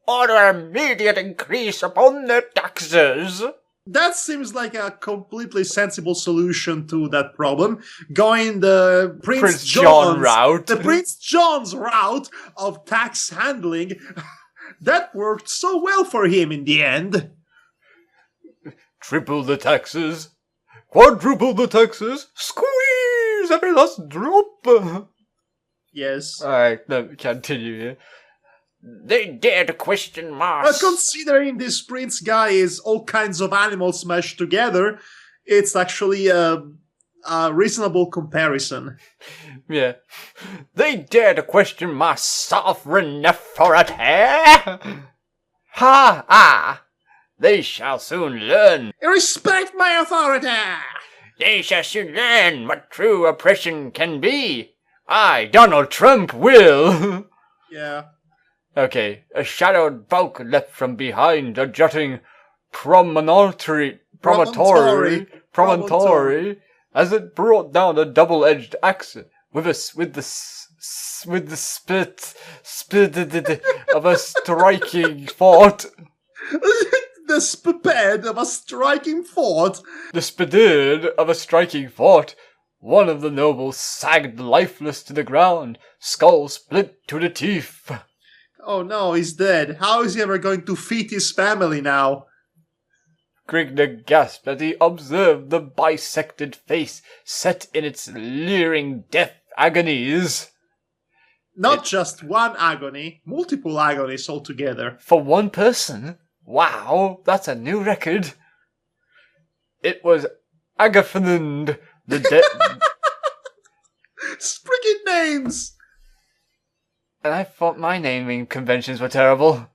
Order immediate increase upon their taxes. That seems like a completely sensible solution to that problem. Going the Prince John route. The Prince John's route of tax handling. That worked so well for him in the end. Triple the taxes. Quadruple the taxes. Squeeze every last drop. Yes. Alright, let me continue here. They dare to question Mars. But considering this prince guy is all kinds of animals smashed together, it's actually a a reasonable comparison. Yeah. They dare to question my sovereign authority? Ha! Ah! They shall soon learn. Respect my authority! They shall soon learn what true oppression can be. I, Donald Trump, will. Yeah. Okay, a shadowed bulk leapt from behind a jutting promontory, as it brought down a double-edged axe with the spit of a striking thought. The sped of a striking thought. The spedid of a striking thought. One of the nobles sagged lifeless to the ground, skull split to the teeth. Oh no, he's dead. How is he ever going to feed his family now? Grigna gasped as he observed the bisected face set in its leering death agonies. Not just one agony, multiple agonies altogether. For one person? Wow, that's a new record. It was arghhoN, the dead... Friggin' names! And I thought my naming conventions were terrible.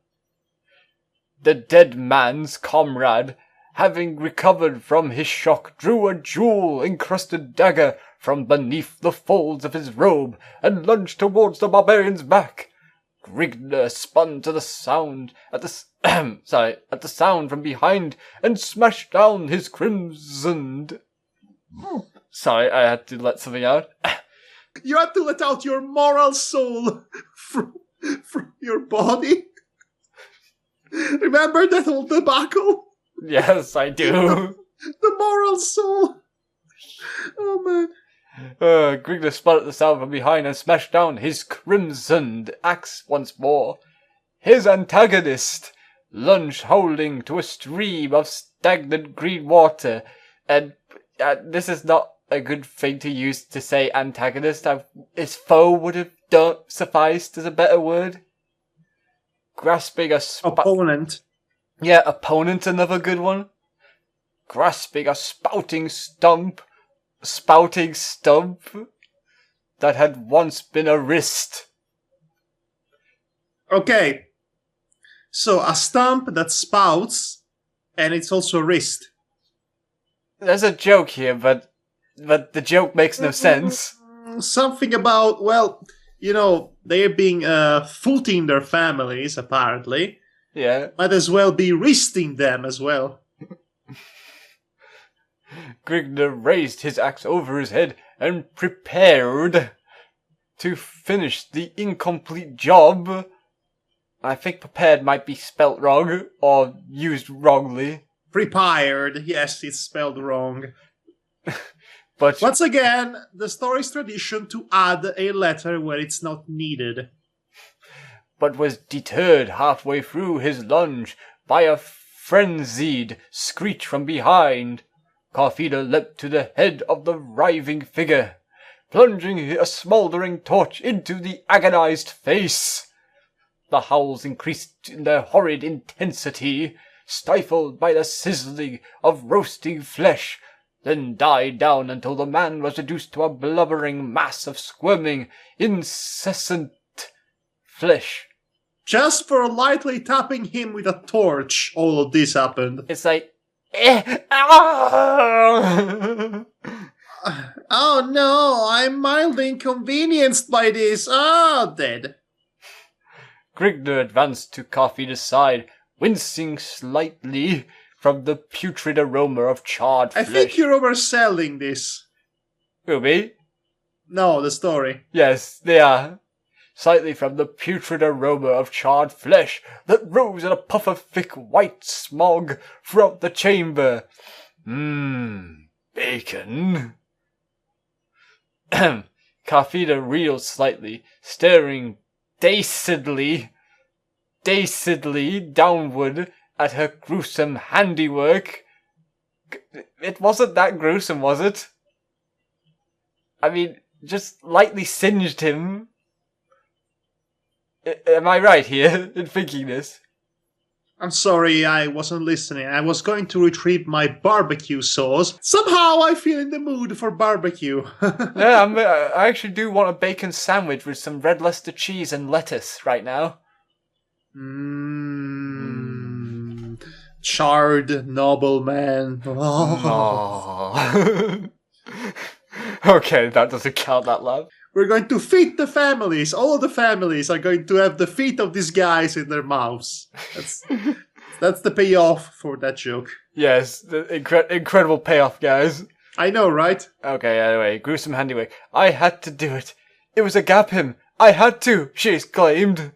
The dead man's comrade, having recovered from his shock, drew a jewel-encrusted dagger from beneath the folds of his robe and lunged towards the barbarian's back. Grigna spun to the sound at the sound from behind and smashed down his crimsoned. Sorry, I had to let something out. You had to let out your moral soul from your body. Remember that old debacle? Yes, I do. The moral soul. Oh man. Grigna spun at the sound from behind and smashed down his crimsoned axe once more. His antagonist lunged howling to a stream of stagnant green water, and this is not a good thing to use to say antagonist. His foe would have sufficed as a better word. Grasping a opponent. Yeah, opponent, another good one. Grasping a spouting stump that had once been a wrist. Okay. So a stump that spouts, and it's also a wrist. There's a joke here, but the joke makes no sense. Something about, well, you know, they're being footing their families, apparently. Yeah. Might as well be wristing them as well. Grigna raised his axe over his head and prepared to finish the incomplete job. I think prepared might be spelt wrong or used wrongly. Prepared, yes, it's spelled wrong. But once again, the story's tradition to add a letter where it's not needed. But was deterred halfway through his lunge by a frenzied screech from behind. Carfida leapt to the head of the writhing figure, plunging a smouldering torch into the agonized face. The howls increased in their horrid intensity, stifled by the sizzling of roasting flesh, then died down until the man was reduced to a blubbering mass of squirming, incessant flesh. Just for lightly tapping him with a torch, all of this happened. It's like, oh no, I'm mildly inconvenienced by this. Oh, dead. Grigna advanced to Carfida's side, wincing slightly from the putrid aroma of charred flesh. I think you're overselling this. Who, me? No, the story. Yes, they are. Slightly from the putrid aroma of charred flesh that rose in a puff of thick white smog throughout the chamber. Bacon. Carfida reeled slightly, staring dazedly downward at her gruesome handiwork. It wasn't that gruesome, was it? I mean, just lightly singed him. Am I right here in thinking this? I'm sorry, I wasn't listening. I was going to retrieve my barbecue sauce. Somehow I feel in the mood for barbecue. Yeah, I actually do want a bacon sandwich with some red Leicester cheese and lettuce right now. Charred nobleman. Oh. Okay, that doesn't count, that love. We're going to feed the families. All the families are going to have the feet of these guys in their mouths. That's the payoff for that joke. Yes, the incredible payoff, guys. I know, right? Okay, anyway, gruesome handiwork. I had to do it. It was a gap him. I had to, she exclaimed.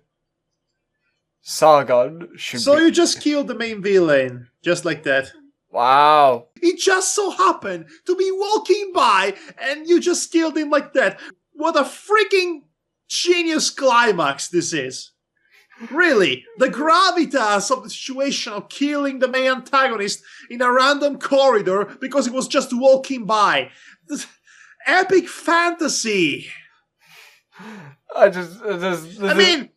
Sargon should So you just killed the main villain, just like that. Wow. It just so happened to be walking by, and you just killed him like that. What a freaking genius climax this is. Really, the gravitas of the situation of killing the main antagonist in a random corridor because he was just walking by. Epic fantasy. Tolkien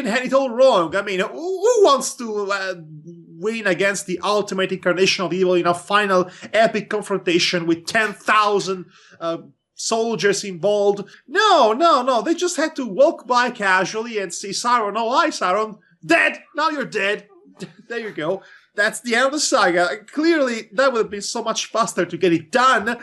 had it all wrong. I mean, who wants to win against the ultimate incarnation of evil in a final epic confrontation with 10,000 soldiers involved? No. They just had to walk by casually and see Sauron. Oh, hi, Sauron. Dead. Now you're dead. There you go. That's the end of the saga. Clearly, that would have been so much faster to get it done.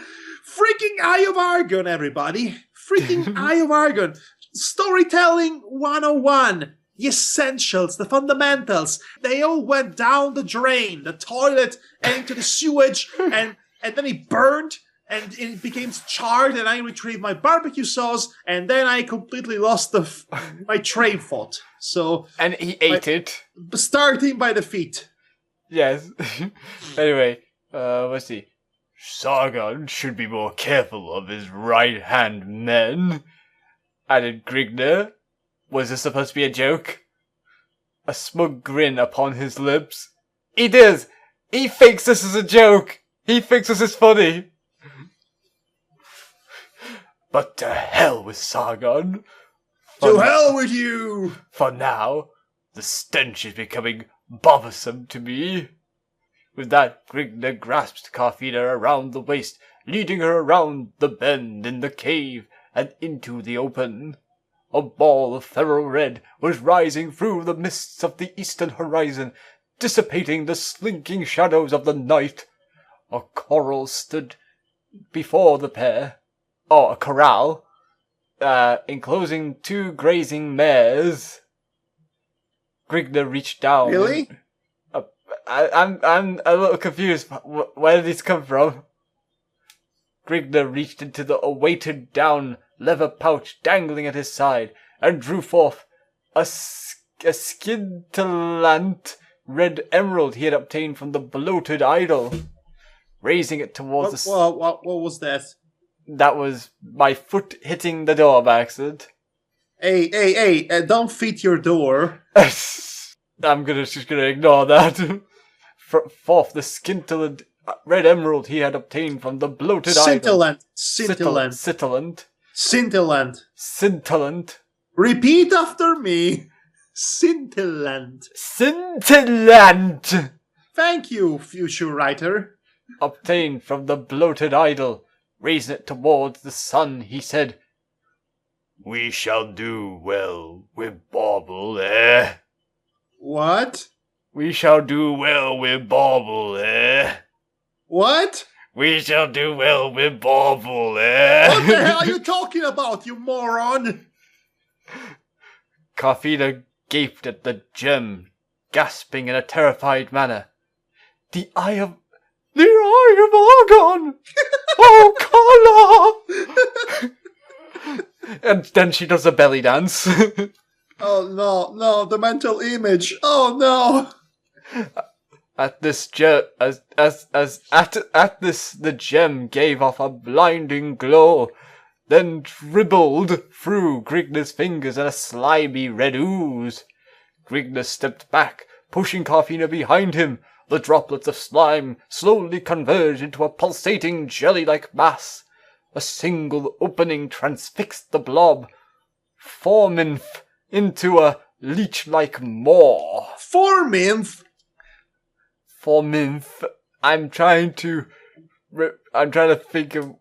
Freaking Eye of arghON, everybody. Freaking Eye of arghON. Storytelling 101. The essentials, the fundamentals. They all went down the drain, the toilet, and into the sewage, and then it burned, and it became charred, and I retrieved my barbecue sauce, and then I completely lost my train of thought. So, and he ate it. Starting by the feet. Yes. Anyway, let's see. Sargon should be more careful of his right-hand men, added Grigner. Was this supposed to be a joke? A smug grin upon his lips. It is! He thinks this is a joke! He thinks this is funny! But to hell with Sargon! To hell with you! For now, the stench is becoming bothersome to me. With that, Grigner grasped Carfina around the waist, leading her around the bend in the cave and into the open. A ball of feral red was rising through the mists of the eastern horizon, dissipating the slinking shadows of the night. A corral stood before the pair, a corral, enclosing 2 grazing mares. Grigner reached down. Really? I'm a little confused. Where did these come from? Grigner reached into the weighted down leather pouch dangling at his side and drew forth a scintillant red emerald he had obtained from the bloated idol. Raising it towards what was that? That was my foot hitting the door by accident. Hey, don't fit your door. I'm just gonna ignore that. Forth the scintillant red emerald he had obtained from the bloated idol. Scintillant. Repeat after me. Scintillant. Thank you, future writer. Obtained from the bloated idol. Raising it towards the sun, he said, "We shall do well with bauble, eh?" What? We shall do well with bauble, eh? What? We shall do well with bauble, eh? What the hell are you talking about, you moron? Carfina gaped at the gem, gasping in a terrified manner. The eye of arghON! Oh, Carla! And then she does a belly dance. Oh no, the mental image. Oh no. At this the gem gave off a blinding glow, then dribbled through Grigner's fingers in a slimy red ooze. Grigner stepped back, pushing Carfina behind him. The droplets of slime slowly converged into a pulsating jelly-like mass. A single opening transfixed the blob, forming into a leech-like maw. Forminth? Forminth. I'm trying to think of...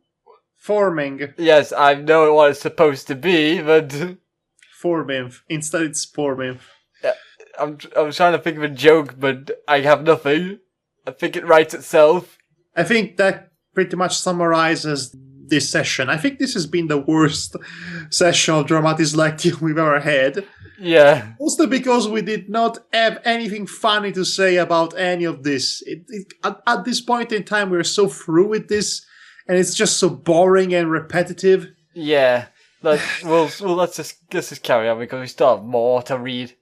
Forming. Yes, I know what it's supposed to be, but... Forminth. Instead it's Forminth. I'm trying to think of a joke, but I have nothing. I think it writes itself. I think that pretty much summarizes this session. I think this has been the worst session of Dramatis Lectio we've ever had. Yeah. Mostly because we did not have anything funny to say about any of this. At this point in time, we're so through with this, and it's just so boring and repetitive. Yeah. Let's just carry on, because we still have more to read.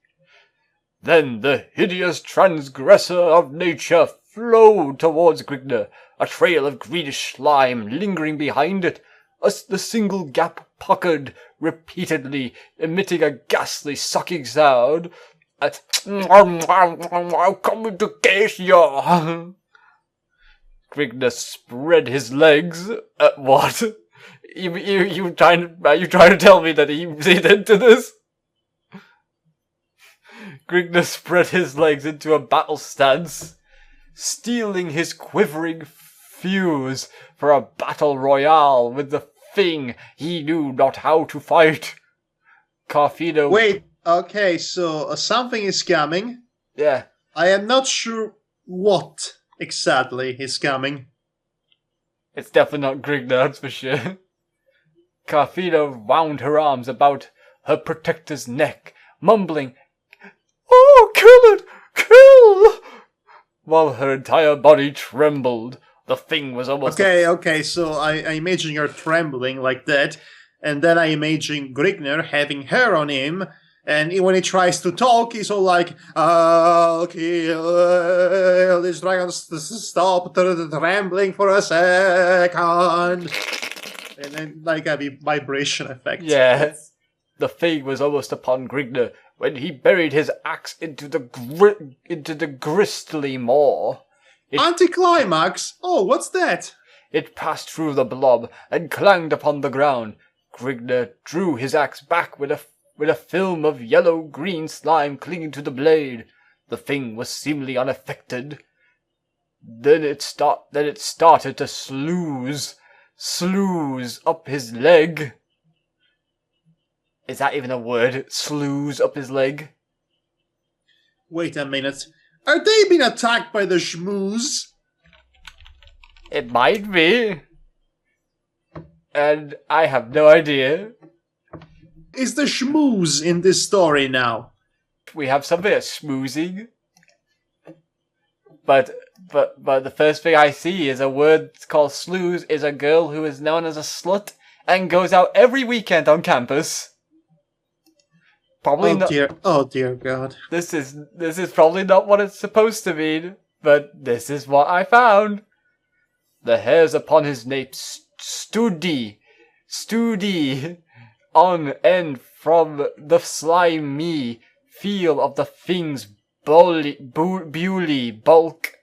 Then the hideous transgressor of nature flowed towards Grigner, a trail of greenish slime lingering behind it, the single gap puckered repeatedly, emitting a ghastly sucking sound. I'll come to case you. Grigner spread his legs. What? Are you trying to tell me that he's into this? Grigner spread his legs into a battle stance, steeling his quivering thews for a battle royale with the thing he knew not how to fight. Carfino... Wait, okay, so something is coming. Yeah. I am not sure what exactly is coming. It's definitely not Grigner, that's for sure. Carfino wound her arms about her protector's neck, mumbling, "Oh, kill it! Kill!" While her entire body trembled. The thing was almost... Okay, so I imagine you're trembling like that, and then I imagine Grigner having her on him, and when he tries to talk, he's all like, "I'll kill these dragons, stop trembling for a second." And then, like, a vibration effect. Yeah. The thing was almost upon Grigner when he buried his axe into the gristly maw. Anticlimax? Oh, what's that? It passed through the blob and clanged upon the ground. Grigner drew his axe back with a film of yellow-green slime clinging to the blade. The thing was seemingly unaffected. Then it started to sluice up his leg. Is that even a word? Sluice up his leg? Wait a minute. Are they being attacked by the schmooze? It might be. And I have no idea. Is the schmooze in this story now? We have something that's schmoozing. But the first thing I see is a word called sluice is a girl who is known as a slut and goes out every weekend on campus. Probably Oh dear God. This is probably not what it's supposed to mean, but this is what I found. The hairs upon his nape stoody on end from the slimy feel of the thing's bewly bulk.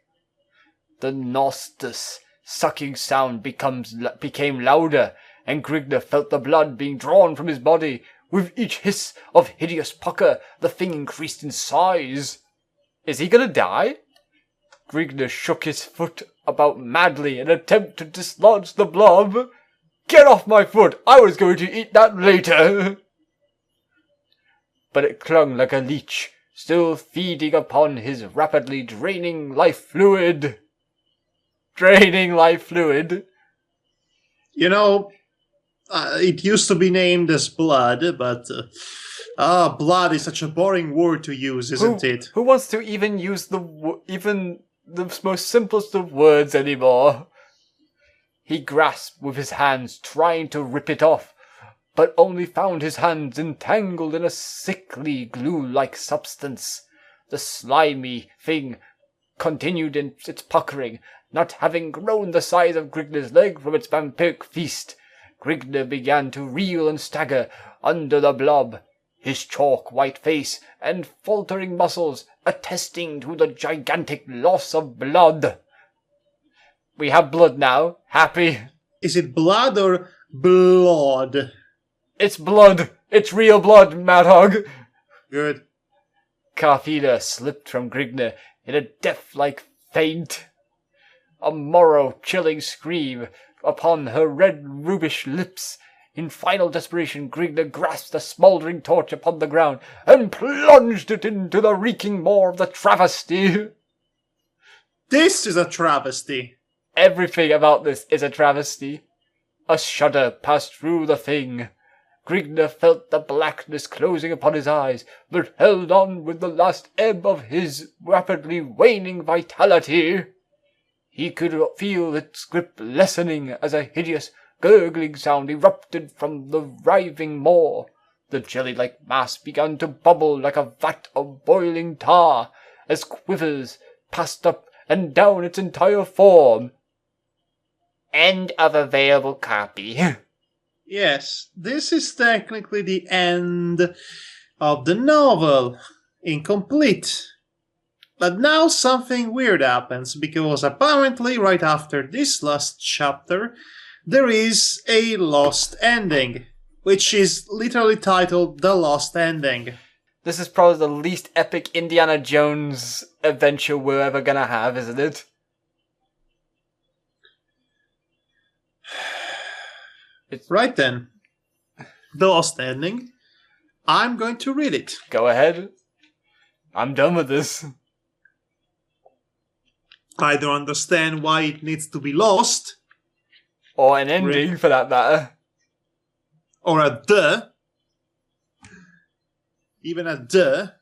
The nauseous sucking sound became louder, and Grigner felt the blood being drawn from his body. With each hiss of hideous pucker, the thing increased in size. Is he gonna die? Grigner shook his foot about madly in an attempt to dislodge the blob. Get off my foot! I was going to eat that later! But it clung like a leech, still feeding upon his rapidly draining life fluid. You know, it used to be named as blood, but blood is such a boring word to use, isn't it? Who wants to even use even the most simplest of words anymore? He grasped with his hands, trying to rip it off, but only found his hands entangled in a sickly glue-like substance. The slimy thing continued in its puckering, not having grown the size of Grigner's leg from its vampiric feast. Grigner began to reel and stagger under the blob, his chalk-white face and faltering muscles attesting to the gigantic loss of blood. We have blood now. Happy. Is it blood or blood? It's blood. It's real blood, Madhog. Good. Carfida slipped from Grigna in a death-like faint. A morrow-chilling scream upon her red rubish lips. In final desperation, Grigna grasped a smouldering torch upon the ground and plunged it into the reeking maw of the travesty. This is a travesty. Everything about this is a travesty. A shudder passed through the thing. Grigna felt the blackness closing upon his eyes, but held on with the last ebb of his rapidly waning vitality. He could feel its grip lessening as a hideous, gurgling sound erupted from the writhing maw. The jelly-like mass began to bubble like a vat of boiling tar, as quivers passed up and down its entire form. End of available copy. Yes, this is technically the end of the novel. Incomplete. But now something weird happens, because apparently right after this last chapter, there is a lost ending, which is literally titled The Lost Ending. This is probably the least epic Indiana Jones adventure we're ever gonna have, isn't it? Right then. The Lost Ending. I'm going to read it. Go ahead. I'm done with this. I don't understand why it needs to be lost. Or an ending, for that matter. Or a the. Even a the.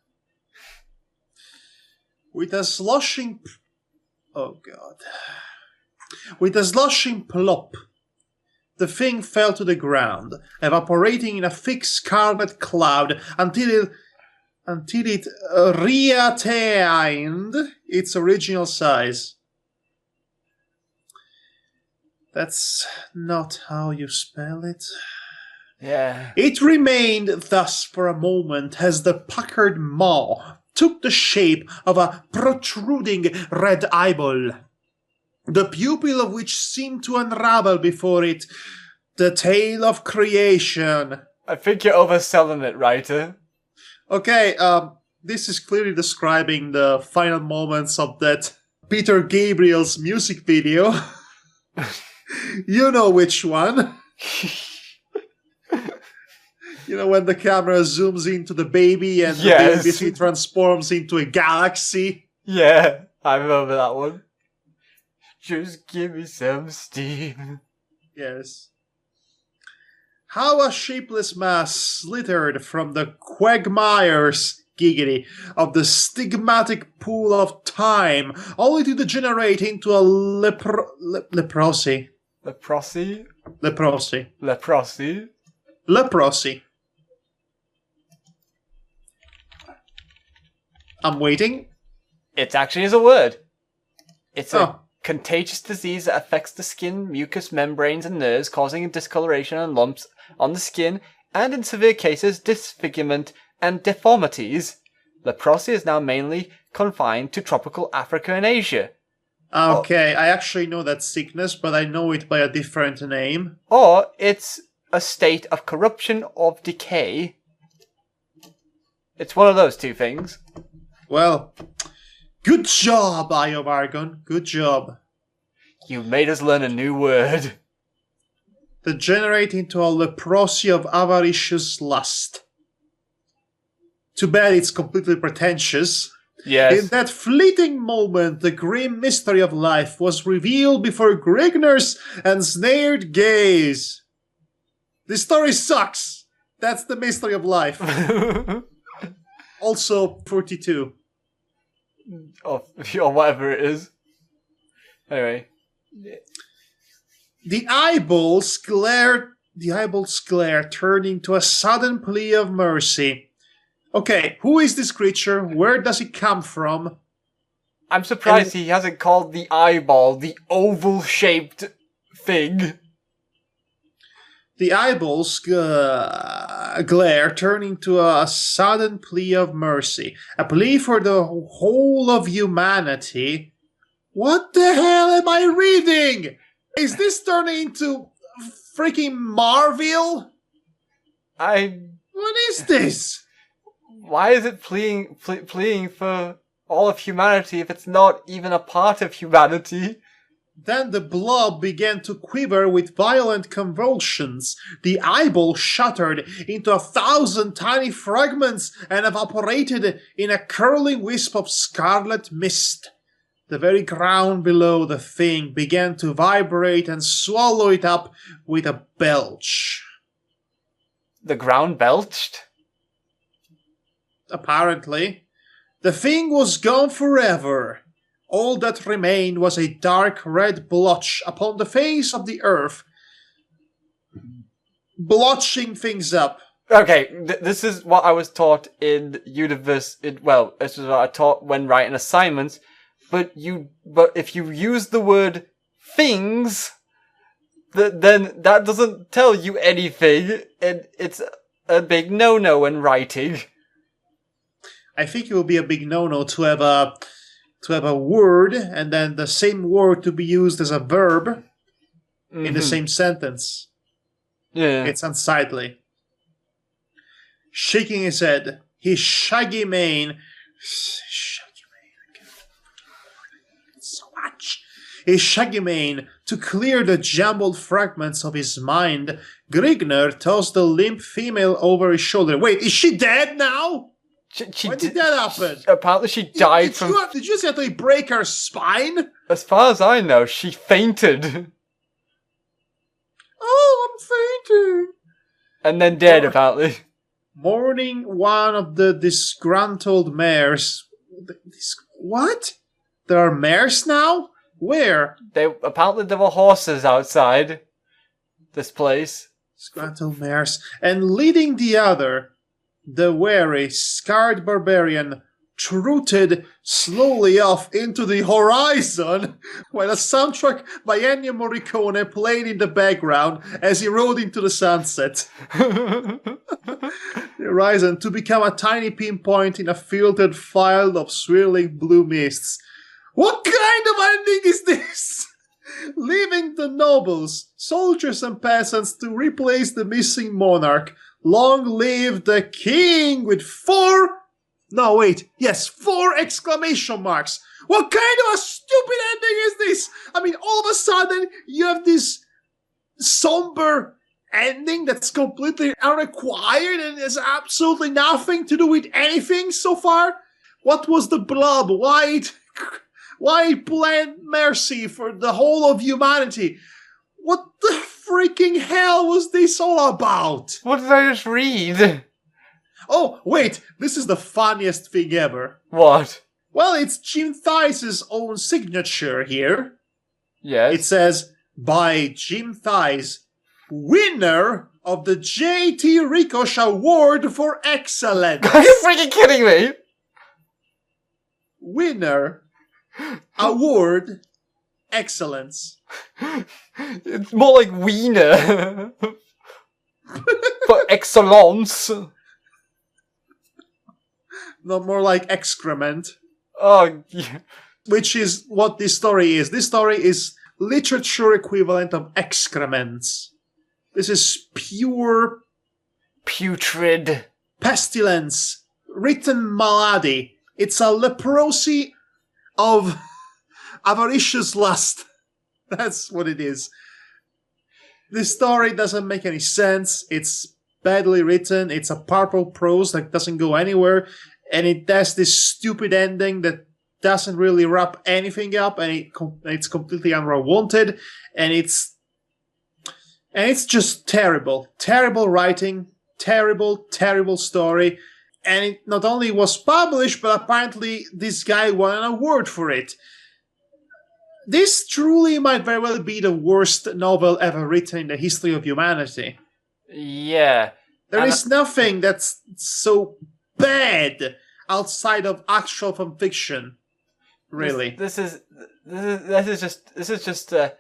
With a sloshing... Oh god. With a sloshing plop, the thing fell to the ground, evaporating in a thick scarlet cloud until it reattained its original size. That's not how you spell it. Yeah. It remained thus for a moment as the puckered maw took the shape of a protruding red eyeball, the pupil of which seemed to unravel before it. The tale of creation. I think you're overselling it, writer. Okay, this is clearly describing the final moments of that Peter Gabriel's music video. You know which one. You know, when the camera zooms into the baby and the baby basically transforms into a galaxy. Yeah, I remember that one. Just give me some steam. Yes. How a shapeless mass slithered from the quagmires, giggity, of the stigmatic pool of time, only to degenerate into a leprosy. Leprosy? Leprosy. Leprosy? Leprosy. I'm waiting. It actually is a word. It's a Oh. contagious disease that affects the skin, mucous membranes, and nerves, causing discoloration and lumps on the skin, and in severe cases, disfigurement and deformities. Leprosy is now mainly confined to tropical Africa and Asia. Okay, I actually know that sickness, but I know it by a different name. Or it's a state of corruption or decay. It's one of those two things. Well, good job, Eye of Argon. Good job. You made us learn a new word. Degenerate into a leprosy of avaricious lust. Too bad it's completely pretentious. Yes. In that fleeting moment, the grim mystery of life was revealed before Grigner's ensnared gaze. This story sucks. That's the mystery of life. Also, 42. or whatever it is. Anyway. The eyeballs glare turned into a sudden plea of mercy. Okay, who is this creature? Where does it come from? I'm surprised he hasn't called the eyeball the oval-shaped thing. The eyeballs glare turn into a sudden plea of mercy. A plea for the whole of humanity. What the hell am I reading? Is this turning into freaking Marvel? What What is this? Why is it pleading for all of humanity if it's not even a part of humanity? Then the blob began to quiver with violent convulsions. The eyeball shattered into 1,000 tiny fragments and evaporated in a curling wisp of scarlet mist. The very ground below the thing began to vibrate and swallow it up with a belch. The ground belched? Apparently. The thing was gone forever. All that remained was a dark red blotch upon the face of the earth, blotching things up. Okay, this is what I was taught in this is what I taught when writing assignments. But if you use the word things, then that doesn't tell you anything, and it's a big no-no when writing. I think it would be a big no-no to have a word and then the same word to be used as a verb in the same sentence. Yeah. It's unsightly. Shaking his head, his shaggy mane to clear the jumbled fragments of his mind, Grigner tossed the limp female over his shoulder. Wait, is she dead now? When did that happen? Apparently she died from... Did you accidentally break her spine? As far as I know, she fainted. Oh, I'm fainting. And then dead, apparently. Mourning one of the disgruntled mares. What? There are mares now? Where? Apparently there were horses outside this place. Disgruntled mares. And leading the other, the wary, scarred barbarian trotted slowly off into the horizon while a soundtrack by Ennio Morricone played in the background as he rode into the sunset. The horizon to become a tiny pinpoint in a filtered file of swirling blue mists. What kind of ending is this? Leaving the nobles, soldiers and peasants to replace the missing monarch. Long live the king with 4 exclamation marks. What kind of a stupid ending is this? I mean, all of a sudden, you have this somber ending that's completely unrequired and has absolutely nothing to do with anything so far. What was the blob? Why plan mercy for the whole of humanity? What the freaking hell was this all about? What did I just read? Oh, wait, this is the funniest thing ever. What? Well, it's Jim Theis' own signature here. Yes. It says, by Jim Theis, winner of the J.T. Rickosh Award for Excellence. Are you freaking kidding me? Winner, award, excellence. It's more like wiener. For excellence. Not more like excrement. Oh, yeah. Which is what this story is. This story is literature equivalent of excrements. This is pure... putrid. pestilence. Written malady. It's a leprosy of avaricious lust. That's what it is. This story doesn't make any sense. It's badly written. It's a purple prose that doesn't go anywhere. And it has this stupid ending that doesn't really wrap anything up. And it's completely unwanted. And it's just terrible. Terrible writing. Terrible story. And it not only was published, but apparently this guy won an award for it. This truly might very well be the worst novel ever written in the history of humanity. Yeah. There is nothing that's so bad outside of actual fanfiction. Really. This is just an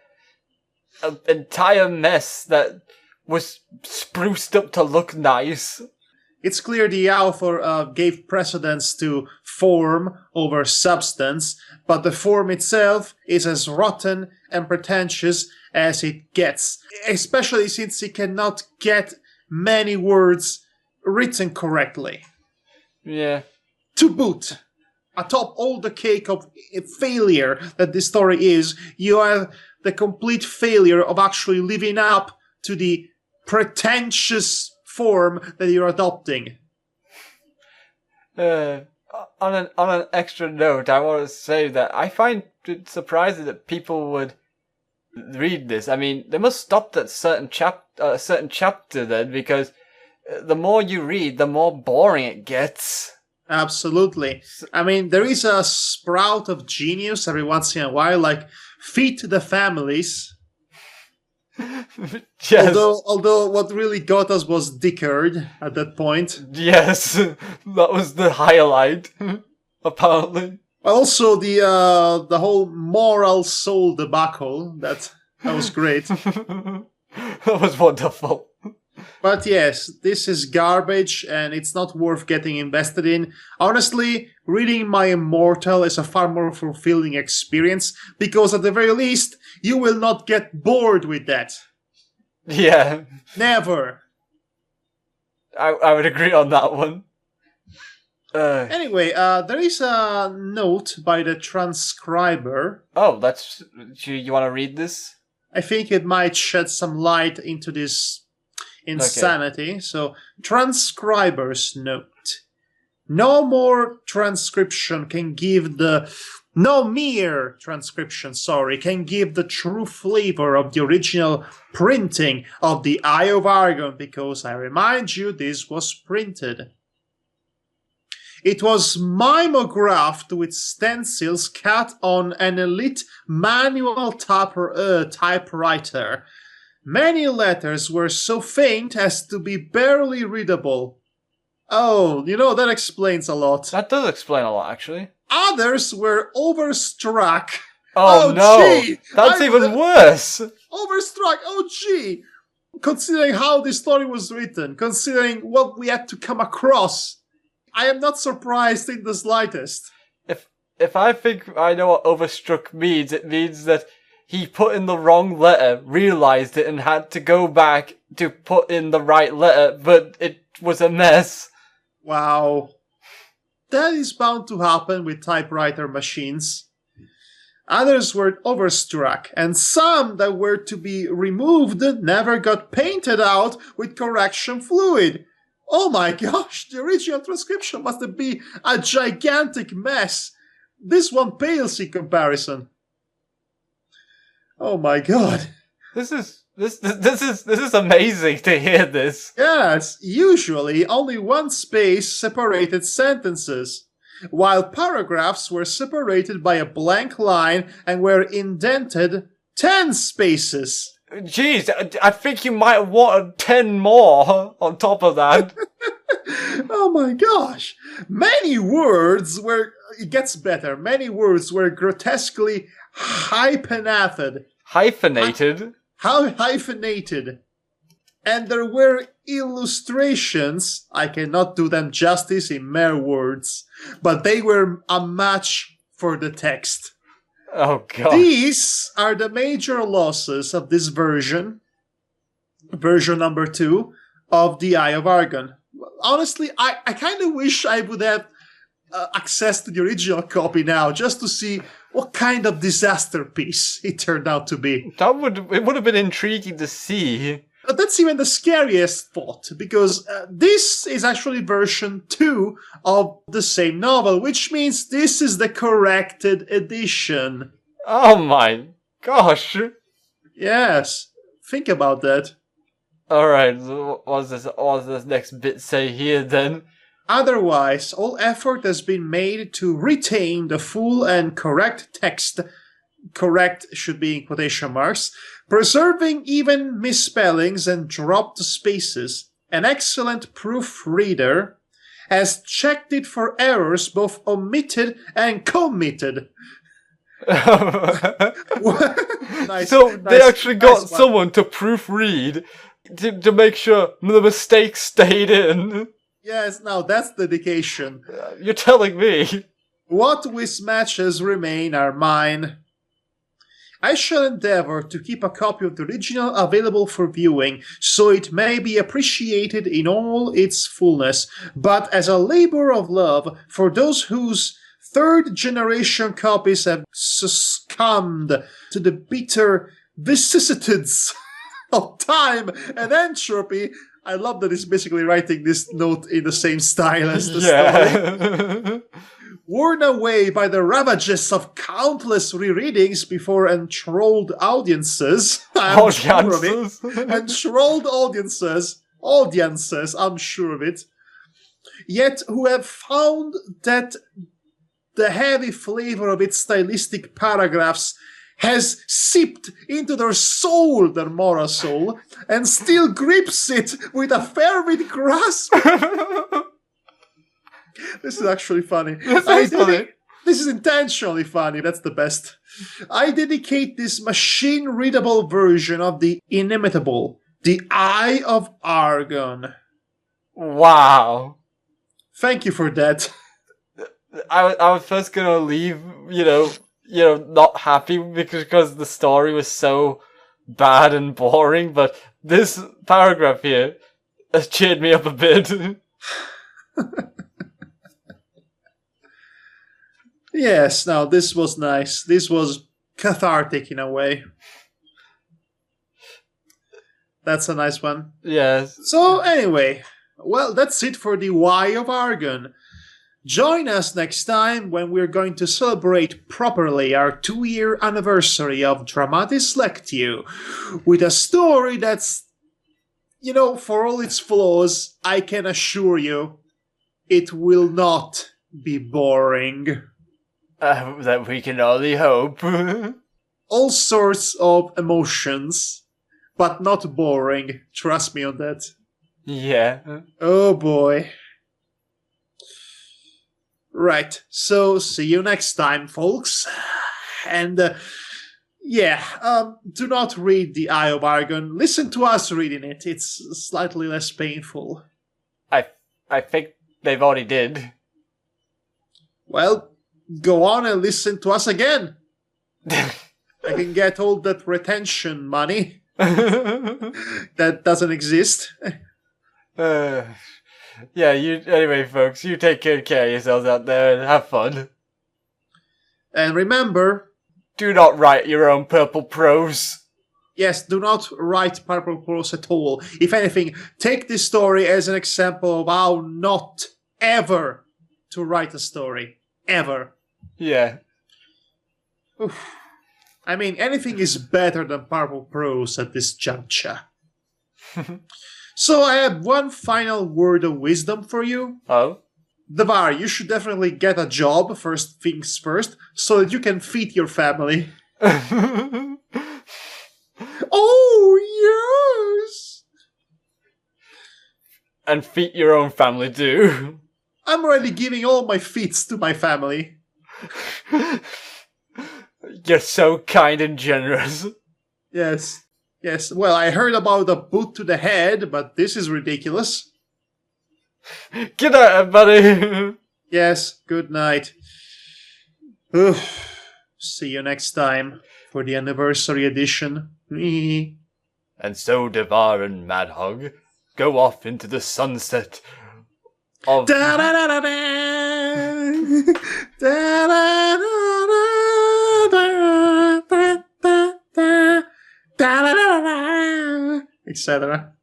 entire mess that was spruced up to look nice. It's clear the author gave precedence to form over substance, but the form itself is as rotten and pretentious as it gets, especially since he cannot get many words written correctly. Yeah. To boot, atop all the cake of failure that this story is, you have the complete failure of actually living up to the pretentious form that you're adopting. On an extra note, I want to say that I find it surprising that people would read this. I mean, they must stop at certain chapter then, because the more you read, the more boring it gets. Absolutely. I mean, there is a sprout of genius every once in a while, like feed the families. Yes. Although what really got us was Dickard at that point. Yes, that was the highlight, apparently. Also, the whole moral soul debacle, that was great. That was wonderful. But yes, this is garbage and it's not worth getting invested in. Honestly, reading My Immortal is a far more fulfilling experience because at the very least, you will not get bored with that. Yeah. Never. I would agree on that one. Anyway, there is a note by the transcriber. Oh, that's... You want to read this? I think it might shed some light into this insanity. Okay. So, transcriber's note. No mere transcription can give the true flavor of the original printing of the Eye of Argon, because I remind you, this was printed. It was mimeographed with stencils cut on an elite manual typewriter. Many letters were so faint as to be barely readable. Oh, that explains a lot. That does explain a lot, actually. Others were overstruck. Oh no! Gee. That's even worse! Overstruck! Oh gee! Considering how this story was written, considering what we had to come across, I am not surprised in the slightest. If I think I know what overstruck means, it means that he put in the wrong letter, realized it, and had to go back to put in the right letter, but it was a mess. Wow. That is bound to happen with typewriter machines. Others were overstruck, and some that were to be removed never got painted out with correction fluid. Oh my gosh, the original transcription must have been a gigantic mess. This one pales in comparison. Oh my god. This is amazing to hear this. Yes, usually only one space separated sentences, while paragraphs were separated by a blank line and were indented 10 spaces. Jeez, I think you might have wanted 10 more on top of that. Oh my gosh. Many words were... It gets better. Many words were grotesquely hyphenated. Hyphenated? Hyphenated. And there were illustrations. I cannot do them justice in mere words, but they were a match for the text. Oh god. These are the major losses of this version number 2 of the Eye of Argon. Honestly, I kind of wish I would have access to the original copy now, just to see what kind of disaster piece it turned out to be. It would have been intriguing to see. That's even the scariest thought, because this is actually version 2 of the same novel, which means this is the corrected edition. Oh my gosh. Yes, think about that. Alright, what does this next bit say here then? Otherwise, all effort has been made to retain the full and correct text. Correct should be in quotation marks, preserving even misspellings and dropped spaces. An excellent proofreader has checked it for errors both omitted and committed. Nice, so they actually got someone to proofread to make sure the mistakes stayed in. Yes, now that's dedication. You're telling me. What mismatches remain are mine. I shall endeavor to keep a copy of the original available for viewing, so it may be appreciated in all its fullness, but as a labor of love for those whose third-generation copies have succumbed to the bitter vicissitudes of time and entropy. I love that he's basically writing this note in the same style as the story. Worn away by the ravages of countless rereadings before enthralled audiences. I'm sure of it. Enthralled audiences, I'm sure of it. Yet who have found that the heavy flavor of its stylistic paragraphs has seeped into their soul, their moral soul, and still grips it with a fervid grasp. This is actually funny. This is intentionally funny. That's the best. I dedicate this machine-readable version of the inimitable, the Eye of arghhoN. Wow. Thank you for that. I was first gonna leave, not happy because the story was so bad and boring, but this paragraph here has cheered me up a bit. Yes, now this was nice. This was cathartic in a way. That's a nice one. Yes. So anyway, well, that's it for the Why of arghhoN. Join us next time when we're going to celebrate properly our 2-year anniversary of Dramatis Lectio with a story that's, for all its flaws, I can assure you, it will not be boring. That we can only hope. All sorts of emotions, but not boring. Trust me on that. Yeah. Oh boy. Right, so see you next time, folks. And do not read The Eye of arghhoN. Listen to us reading it. It's slightly less painful. I think they've already did. Well, go on and listen to us again. I can get all that retention money that doesn't exist. Anyway, folks, you take good care of yourselves out there and have fun. And remember, do not write your own purple prose. Yes, do not write purple prose at all. If anything, take this story as an example of how not ever to write a story. Ever. Yeah. Oof. I mean, anything is better than purple prose at this juncture. So I have one final word of wisdom for you. Oh? Devar, you should definitely get a job, first things first, so that you can feed your family. Oh, yes! And feed your own family too. I'm already giving all my feats to my family. You're so kind and generous. Yes. Yes, well, I heard about a boot to the head, but this is ridiculous. Good night, buddy. Yes, good night. Oof. See you next time for the anniversary edition. And so Devar and Madhog go off into the sunset of... etc.